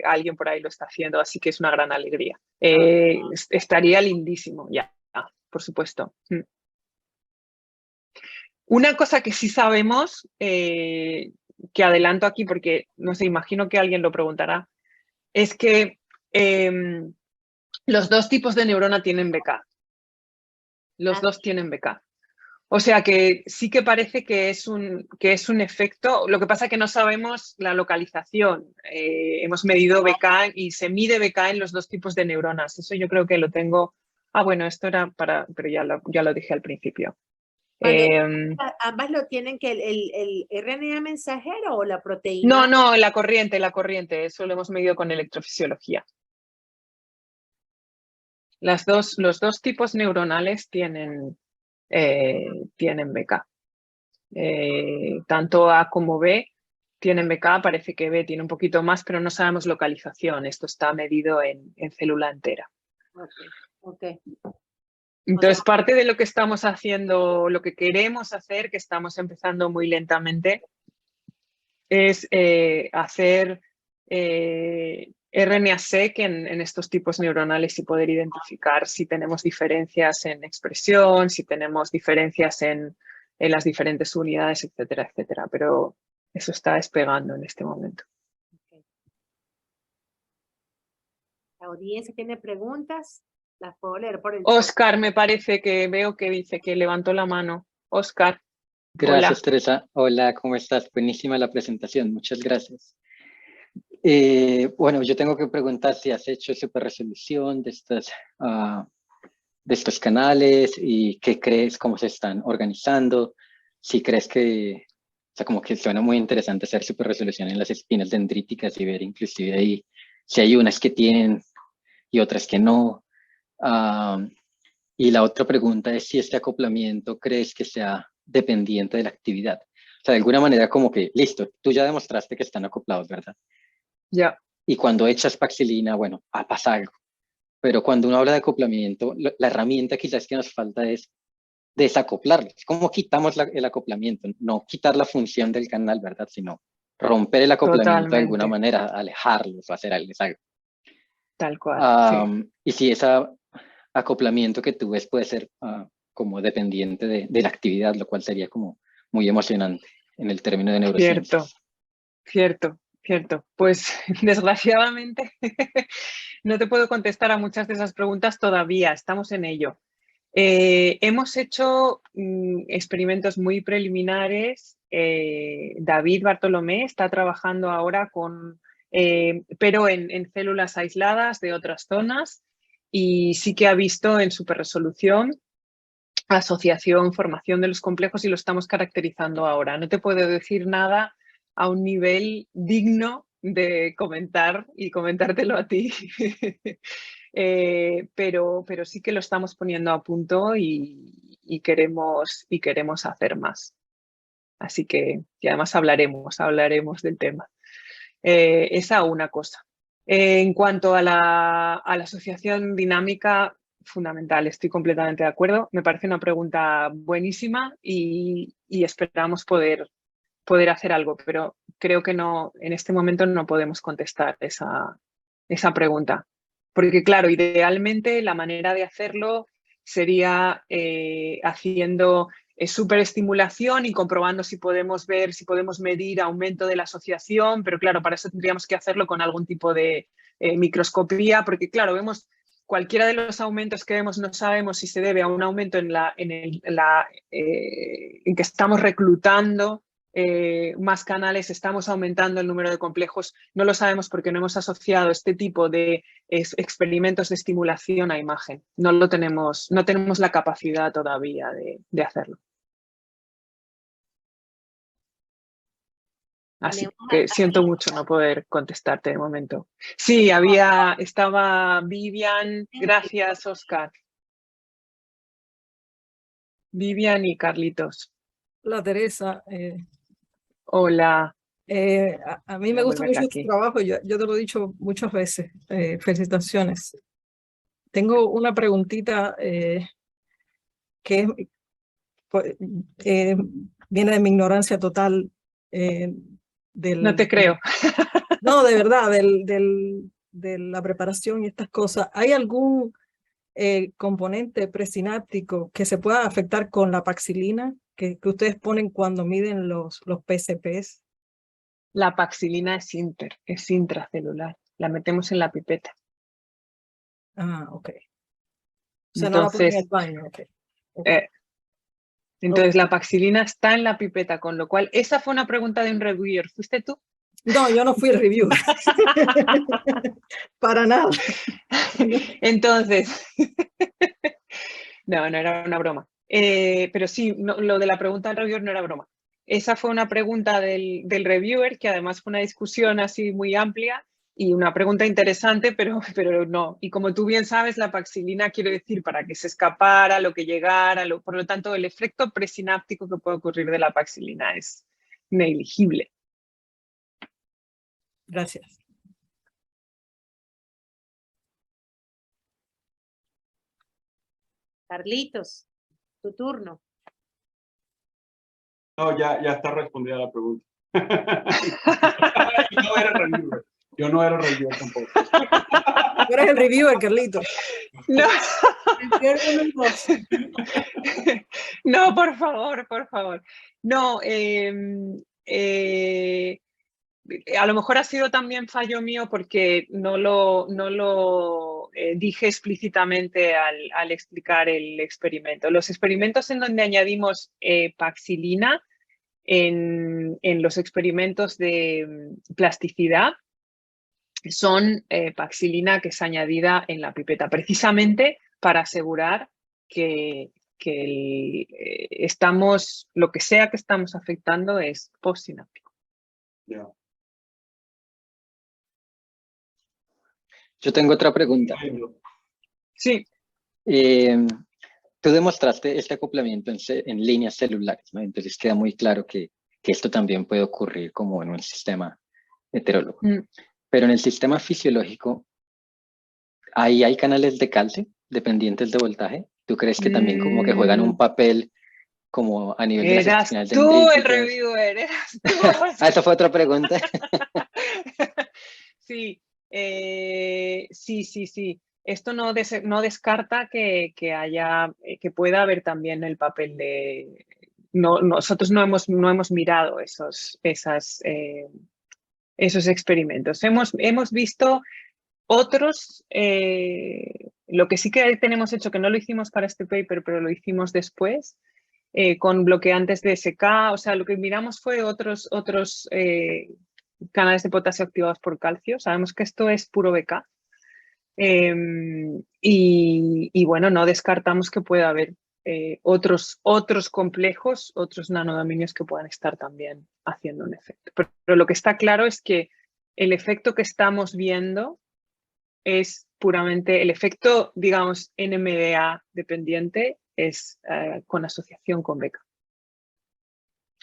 alguien por ahí lo está haciendo, así que es una gran alegría. Estaría lindísimo, ya, por supuesto. Una cosa que sí sabemos, que adelanto aquí porque, no sé, imagino que alguien lo preguntará, es que los dos tipos de neurona tienen BK. Los dos tienen BK. O sea que sí que parece que es un efecto. Lo que pasa es que no sabemos la localización. Hemos medido BK y se mide BK en los dos tipos de neuronas. Eso yo creo que lo tengo. Bueno, esto era pero ya lo dije al principio. ¿Ambas lo tienen que el RNA mensajero o la proteína? No, la corriente. Eso lo hemos medido con electrofisiología. Los dos tipos neuronales tienen BK. Tanto A como B tienen BK. Parece que B tiene un poquito más, pero no sabemos localización. Esto está medido en célula entera. Okay. Entonces, parte de lo que estamos haciendo, lo que queremos hacer, que estamos empezando muy lentamente, es hacer RNA-seq en estos tipos neuronales y poder identificar si tenemos diferencias en expresión, si tenemos diferencias en las diferentes unidades, etcétera, etcétera. Pero eso está despegando en este momento. Okay. ¿La audiencia tiene preguntas? Las puedo leer por el chat. Oscar, me parece que veo que dice que levantó la mano. Oscar. Gracias, Hola. Teresa. Hola, ¿cómo estás? Buenísima la presentación. Muchas gracias. Bueno, yo tengo que preguntar si has hecho superresolución de estos canales y qué crees, cómo se están organizando, si crees que sea, como que suena muy interesante hacer superresolución en las espinas dendríticas y ver inclusive ahí si hay unas que tienen y otras que no. Y la otra pregunta es si este acoplamiento crees que sea dependiente de la actividad. O sea, de alguna manera como que, listo, tú ya demostraste que están acoplados, ¿verdad? Ya. Y cuando echas paxilina, bueno, pasa algo. Pero cuando uno habla de acoplamiento, la herramienta quizás que nos falta es desacoplarlos. ¿Cómo quitamos el acoplamiento? No quitar la función del canal, ¿verdad? Sino romper el acoplamiento de alguna Totalmente. manera, alejarlos o hacerles algo. Tal cual, sí. Y si ese acoplamiento que tú ves puede ser como dependiente de la actividad, lo cual sería como muy emocionante en el término de neurociencias. Cierto. Pues desgraciadamente no te puedo contestar a muchas de esas preguntas todavía, estamos en ello. Hemos hecho experimentos muy preliminares. David Bartolomé está trabajando ahora pero en células aisladas de otras zonas, y sí que ha visto en superresolución asociación, formación de los complejos, y lo estamos caracterizando ahora. No te puedo decir nada a un nivel digno de comentar y comentártelo a ti. Pero sí que lo estamos poniendo a punto y queremos hacer más. Así que, y además hablaremos del tema. Esa una cosa. En cuanto a la asociación dinámica, fundamental, estoy completamente de acuerdo. Me parece una pregunta buenísima y esperamos poder hacer algo, pero creo que no, en este momento no podemos contestar esa pregunta. Porque claro, idealmente la manera de hacerlo sería haciendo superestimulación y comprobando si podemos medir aumento de la asociación, pero claro, para eso tendríamos que hacerlo con algún tipo de microscopía, porque claro, vemos cualquiera de los aumentos que vemos, no sabemos si se debe a un aumento en que estamos reclutando más canales, estamos aumentando el número de complejos, no lo sabemos porque no hemos asociado este tipo de experimentos de estimulación a imagen. No tenemos la capacidad todavía de hacerlo. Así que siento mucho no poder contestarte de momento. Sí, estaba Vivian, gracias Oscar. Vivian y Carlitos. Hola Teresa. Hola. A mí me gusta mucho tu trabajo, yo te lo he dicho muchas veces. Felicitaciones. Tengo una preguntita que viene de mi ignorancia total. No te creo. No, de verdad, de la preparación y estas cosas. ¿Hay algún componente presináptico que se pueda afectar con la paxilina que ustedes ponen cuando miden los PCPs? La paxilina es intracelular. La metemos en la pipeta. Ah, ok. O sea, no la ponen en el baño. Okay. Entonces, la paxilina está en la pipeta, con lo cual, esa fue una pregunta de un reviewer. ¿Fuiste tú? No, yo no fui el reviewer. Para nada. Entonces, no era una broma. Pero sí, lo de la pregunta del reviewer no era broma. Esa fue una pregunta del reviewer, que además fue una discusión así muy amplia y una pregunta interesante, pero no. Y como tú bien sabes, la paxilina, quiero decir, para que se escapara, lo que llegara, por lo tanto, el efecto presináptico que puede ocurrir de la paxilina es negligible. Gracias. Carlitos, tu turno. No, ya está respondida la pregunta. Yo no era reviewer tampoco. Tú eres el reviewer, Carlitos. No. No, por favor. No, a lo mejor ha sido también fallo mío porque no lo dije explícitamente al explicar el experimento. Los experimentos en donde añadimos paxilina en los experimentos de plasticidad son paxilina que es añadida en la pipeta, precisamente para asegurar que lo que sea que estamos afectando es postsináptico. Yeah. Yo tengo otra pregunta. Sí. Tú demostraste este acoplamiento en líneas celulares, ¿no? Entonces queda muy claro que esto también puede ocurrir como en un sistema heterólogo. Pero en el sistema fisiológico, ¿ahí hay canales de calcio dependientes de voltaje? ¿Tú crees que también como que juegan un papel como a nivel de las Eras seccionales tú el dendríticas? reviewer, eras tú. Esa fue otra pregunta. Sí, sí. Esto no descarta que pueda haber también el papel de... nosotros no hemos mirado esos experimentos. Hemos visto otros, lo que sí que tenemos hecho, que no lo hicimos para este paper, pero lo hicimos después, con bloqueantes de SK, o sea, lo que miramos fue otros canales de potasio activados por calcio. Sabemos que esto es puro BK. Y bueno, no descartamos que pueda haber otros complejos, otros nanodominios que puedan estar también haciendo un efecto. Pero lo que está claro es que el efecto que estamos viendo es puramente el efecto, digamos, NMDA dependiente, es con asociación con BK.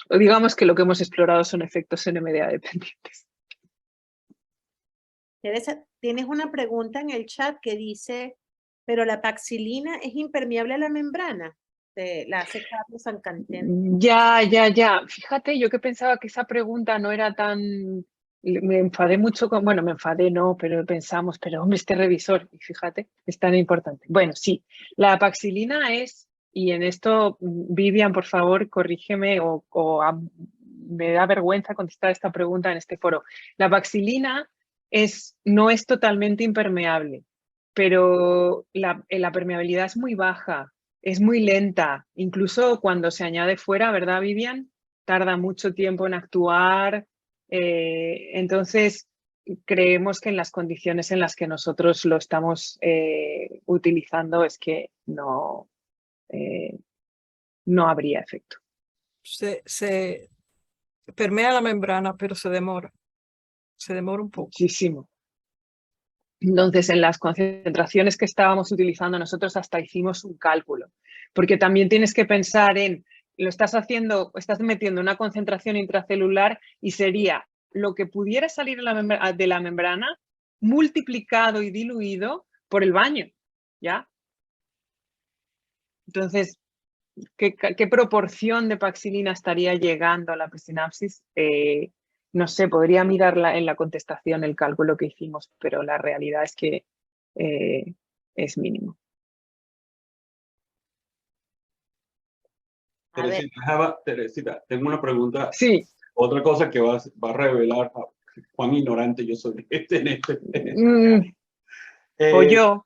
O digamos que lo que hemos explorado son efectos NMDA dependientes. Teresa, tienes una pregunta en el chat que dice, pero la paxilina es impermeable a la membrana. La hace Carlos Sancantén. Ya. Fíjate, yo que pensaba que esa pregunta no era tan... Me enfadé mucho con... Bueno, me enfadé, no, pero pensamos, pero hombre, este revisor, y fíjate, es tan importante. Bueno, sí, la paxilina es, y en esto, Vivian, por favor, corrígeme me da vergüenza contestar esta pregunta en este foro. La paxilina no es totalmente impermeable, pero la permeabilidad es muy baja. Es muy lenta, incluso cuando se añade fuera, ¿verdad, Vivian? Tarda mucho tiempo en actuar. Entonces, creemos que en las condiciones en las que nosotros lo estamos utilizando es que no habría efecto. Se permea la membrana, pero se demora. Se demora un poco. Muchísimo. Entonces, en las concentraciones que estábamos utilizando, nosotros hasta hicimos un cálculo, porque también tienes que pensar estás metiendo una concentración intracelular y sería lo que pudiera salir de la membrana multiplicado y diluido por el baño, ¿ya? Entonces, ¿qué proporción de paxilina estaría llegando a la presinapsis? No sé, podría mirarla en la contestación el cálculo que hicimos, pero la realidad es que es mínimo. Teresita, tengo una pregunta. Sí. Otra cosa que va a revelar cuán ignorante yo soy en este. O yo.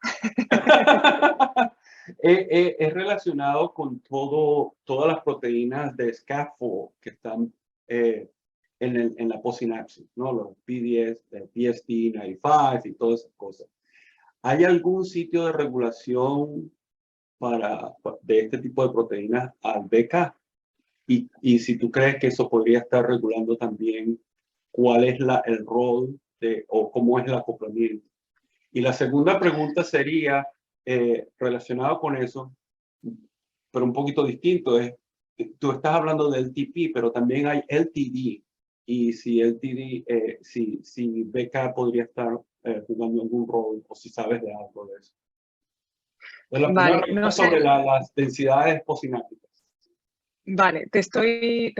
Es relacionado con todas las proteínas de scaffold que están en la postsinapsis, ¿no? Los P10, PST95 y todas esas cosas. ¿Hay algún sitio de regulación de este tipo de proteínas al BK? Y si tú crees que eso podría estar regulando también cuál es el rol o cómo es el acoplamiento. Y la segunda pregunta sería relacionado con eso, pero un poquito distinto, tú estás hablando del LTP, pero también hay LTD. Y si LTD, si BK podría estar jugando algún rol, o si sabes de algo de eso. Entonces, la primera pregunta sobre las densidades postsinápticas. Vale, te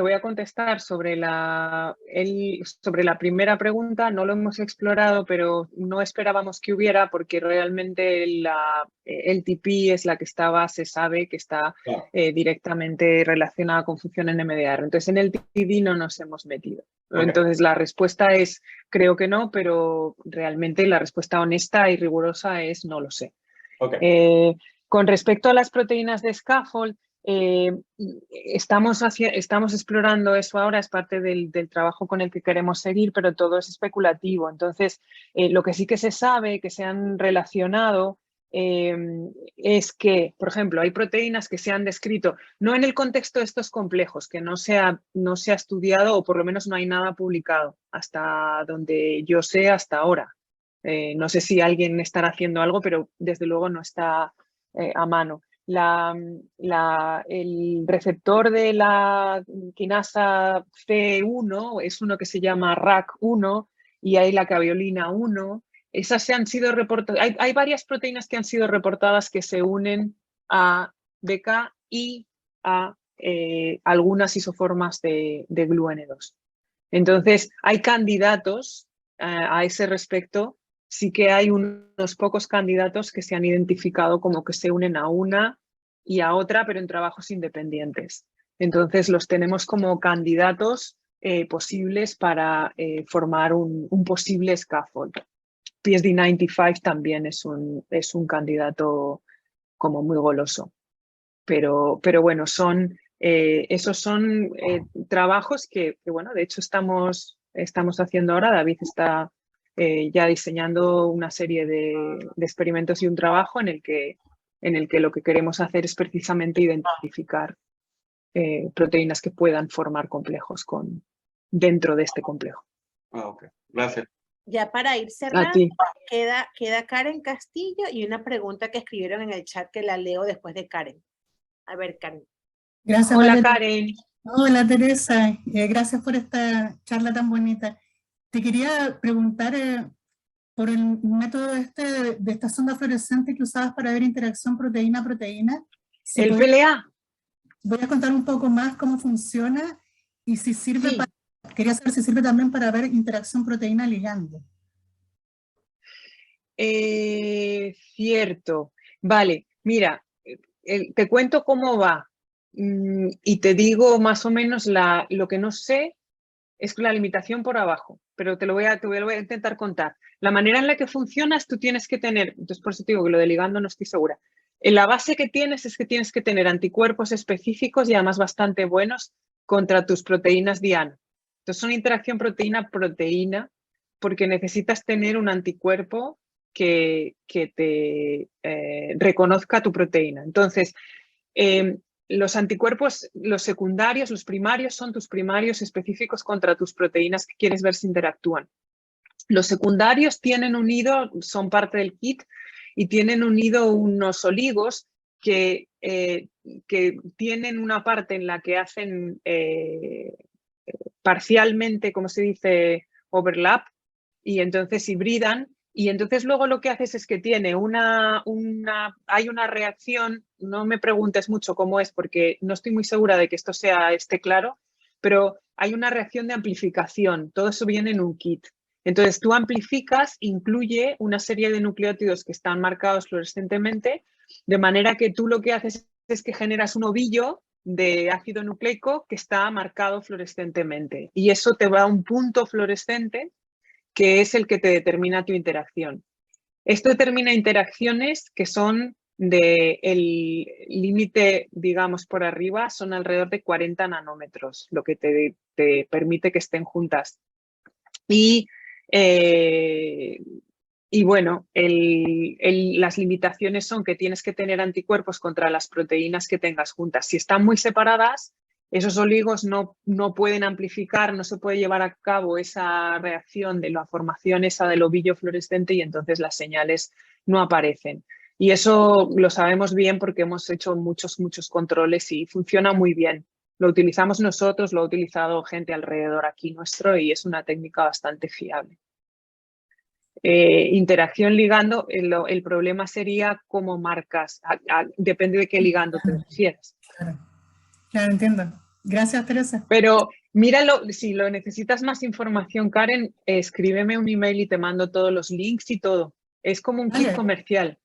voy a contestar sobre la primera pregunta. No lo hemos explorado, pero no esperábamos que hubiera, porque realmente la LTP es la que se sabe que está directamente relacionada con función NMDR. Entonces, en el LTD no nos hemos metido. Okay. Entonces, la respuesta es, creo que no, pero realmente la respuesta honesta y rigurosa es no lo sé. Okay. Con respecto a las proteínas de scaffold, estamos explorando eso ahora, es parte del trabajo con el que queremos seguir, pero todo es especulativo. Entonces, lo que sí que se sabe, que se han relacionado es que, por ejemplo, hay proteínas que se han descrito, no en el contexto de estos complejos, que no se ha estudiado o por lo menos no hay nada publicado hasta donde yo sé hasta ahora. No sé si alguien estará haciendo algo, pero desde luego no está a mano. El receptor de la quinasa C1 es uno que se llama RAC1 y hay la caveolina 1. Esas se han sido reportadas. Hay varias proteínas que han sido reportadas que se unen a BK y a algunas isoformas de GluN2. Entonces, hay candidatos a ese respecto. Sí que hay unos pocos candidatos que se han identificado como que se unen a una y a otra, pero en trabajos independientes. Entonces, los tenemos como candidatos posibles para formar un posible scaffold. PSD95 también es un candidato como muy goloso. Pero bueno, esos son trabajos que, bueno, de hecho estamos haciendo ahora. David está ya diseñando una serie de experimentos y un trabajo en el que lo que queremos hacer es precisamente identificar proteínas que puedan formar complejos dentro de este complejo. Ok, gracias. Ya para ir cerrando, queda Karen Castillo y una pregunta que escribieron en el chat que la leo después de Karen. A ver, Karen. Gracias. Hola, Valeria. Karen. Hola, Teresa. Gracias por esta charla tan bonita. Te quería preguntar por el método de esta sonda fluorescente que usabas para ver interacción proteína-proteína. Si ¿El PLA? Voy a contar un poco más cómo funciona y si sirve Sí. quería saber si sirve también para ver interacción proteína-ligando. Cierto. Vale, mira, te cuento cómo va y te digo más o menos lo que no sé es la limitación por abajo, pero te lo voy a intentar contar. La manera en la que funcionas, tú tienes que tener, entonces por eso te digo que lo de ligando no estoy segura. La base que tienes es que tienes que tener anticuerpos específicos y además bastante buenos contra tus proteínas diana. Entonces son interacción proteína-proteína porque necesitas tener un anticuerpo que te reconozca tu proteína. Entonces, los anticuerpos, los secundarios, los primarios, son tus primarios específicos contra tus proteínas que quieres ver si interactúan. Los secundarios tienen unido, son parte del kit, y tienen unido unos oligos que tienen una parte en la que hacen parcialmente, como se dice, overlap, y entonces hibridan. Y entonces luego lo que haces es que tiene hay una reacción, no me preguntes mucho cómo es porque no estoy muy segura de que esto esté claro, pero hay una reacción de amplificación, todo eso viene en un kit. Entonces tú amplificas, incluye una serie de nucleótidos que están marcados fluorescentemente, de manera que tú lo que haces es que generas un ovillo de ácido nucleico que está marcado fluorescentemente y eso te va a un punto fluorescente que es el que te determina tu interacción. Esto determina interacciones que son el límite, digamos, por arriba, son alrededor de 40 nanómetros, lo que te permite que estén juntas. Y bueno, las limitaciones son que tienes que tener anticuerpos contra las proteínas que tengas juntas. Si están muy separadas, esos oligos no pueden amplificar, no se puede llevar a cabo esa reacción de la formación esa del ovillo fluorescente y entonces las señales no aparecen. Y eso lo sabemos bien porque hemos hecho muchos controles y funciona muy bien. Lo utilizamos nosotros, lo ha utilizado gente alrededor aquí nuestro y es una técnica bastante fiable. Interacción ligando, el problema sería cómo marcas, depende de qué ligando te refieres. Claro, entiendo. Gracias, Teresa. Pero míralo, si lo necesitas más información, Karen, escríbeme un email y te mando todos los links y todo. Es como un kit comercial.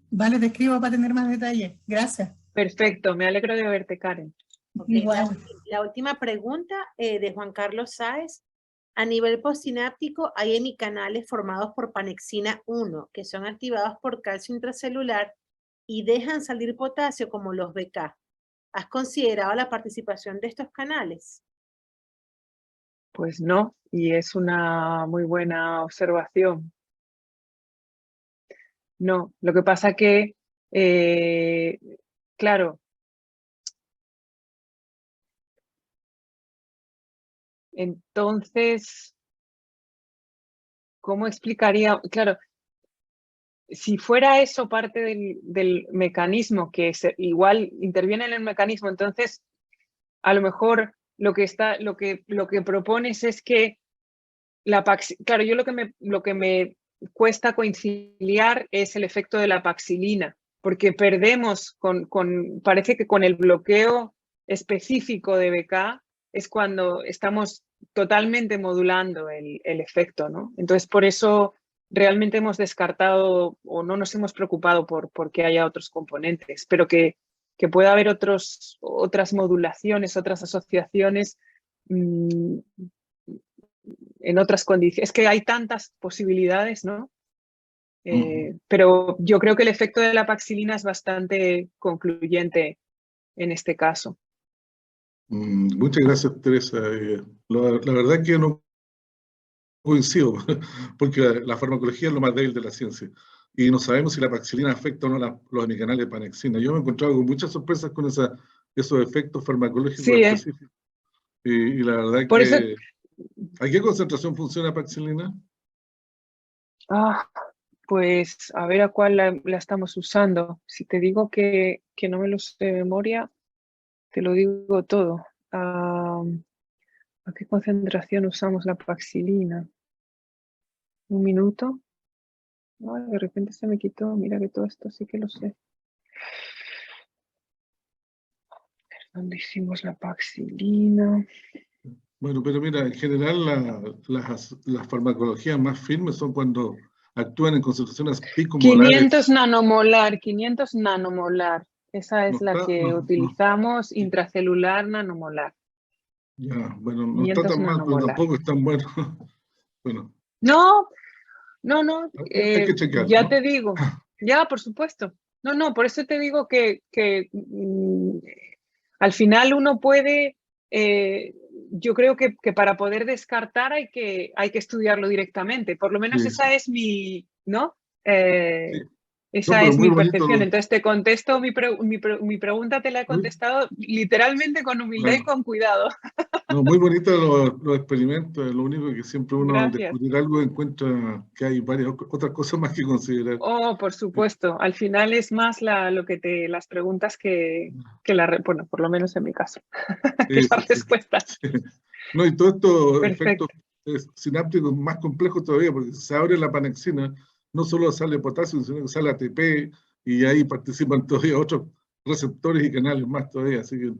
Vale, te escribo para tener más detalles. Gracias. Perfecto, me alegro de verte, Karen. Okay. Igual. La última pregunta de Juan Carlos Sáez. A nivel postsináptico, hay hemicanales formados por panexina 1, que son activados por calcio intracelular y dejan salir potasio como los BK. ¿Has considerado la participación de estos canales? Pues no, y es una muy buena observación. No, lo que pasa que, claro, entonces, ¿cómo explicaría? Claro, si fuera eso parte del mecanismo, que igual interviene en el mecanismo, entonces a lo mejor lo que propones es que claro, yo lo que me cuesta conciliar es el efecto de la paxilina, porque perdemos parece que con el bloqueo específico de BK es cuando estamos totalmente modulando el efecto, ¿no? Entonces, por eso realmente hemos descartado o no nos hemos preocupado por que haya otros componentes, pero que pueda haber otras modulaciones, otras asociaciones en otras condiciones. Es que hay tantas posibilidades, ¿no? Pero yo creo que el efecto de la paxilina es bastante concluyente en este caso. Muchas gracias, Teresa. La verdad es que no coincido, porque la farmacología es lo más débil de la ciencia. Y no sabemos si la paxilina afecta o no los amicanales de panexina. Yo me he encontrado con muchas sorpresas con esos efectos farmacológicos específicos. Y la verdad Por que... eso... ¿A qué concentración funciona paxilina? Pues a ver a cuál la estamos usando. Si te digo que no me lo sé de memoria, te lo digo todo. ¿A qué concentración usamos la paxilina? Un minuto. Ay, de repente se me quitó. Mira que todo esto sí que lo sé. ¿Dónde hicimos la paxilina? Bueno, pero mira, en general las farmacologías más firmes son cuando actúan en concentraciones picomolares. 500 nanomolar. Esa es la que utilizamos, intracelular nanomolar. Ya, bueno, no está tan mal, pero tampoco es tan bueno. Bueno. No, hay que chequear, ya ¿no? te digo, ya, por supuesto. No, por eso te digo que al final uno puede, yo creo que para poder descartar hay que estudiarlo directamente. Por lo menos esa es mi, ¿no? Esa es mi percepción. Entonces te contesto, mi pregunta te la he contestado literalmente con humildad y con cuidado. No, muy bonitos los experimentos. Lo único que siempre uno al descubrir algo encuentra que hay varias otras cosas más que considerar. Oh, por supuesto. Al final es más las preguntas bueno, por lo menos en mi caso, que las respuestas. Sí. No, y todos estos efectos sinápticos más complejos todavía, porque se abre la panexina, no solo sale potasio, sino que sale ATP, y ahí participan todavía otros receptores y canales más todavía. Así que,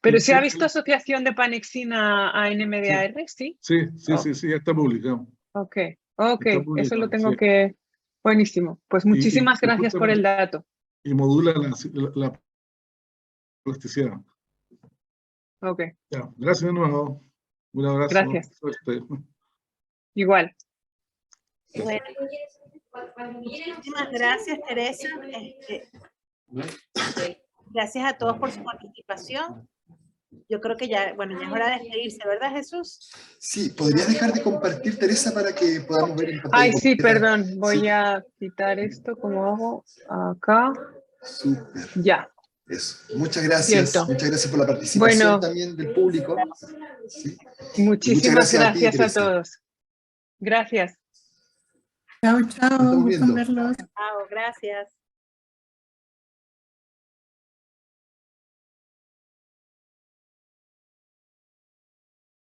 ¿pero se ha visto asociación de panexina a NMDAR? Sí, sí, ya está publicado. Ok, eso lo tengo que... Buenísimo, pues muchísimas gracias por el dato. Y modula la plasticidad. Ok. Ya, gracias de nuevo. Un abrazo. Gracias. Suerte. Igual. Bueno, muchísimas gracias, Teresa. Gracias a todos por su participación. Yo creo que ya es hora de despedirse, ¿verdad, Jesús? Sí, ¿podría dejar de compartir, Teresa, para que podamos ver en pantalla? Ay, sí, perdón. Voy a quitar esto. ¿Cómo hago? Acá. Súper. Ya. Eso. Muchas gracias. Muchas gracias por la participación también del público. ¿Sí? Muchísimas gracias a todos. Gracias. Chao, gusto en verlos. Chao, gracias.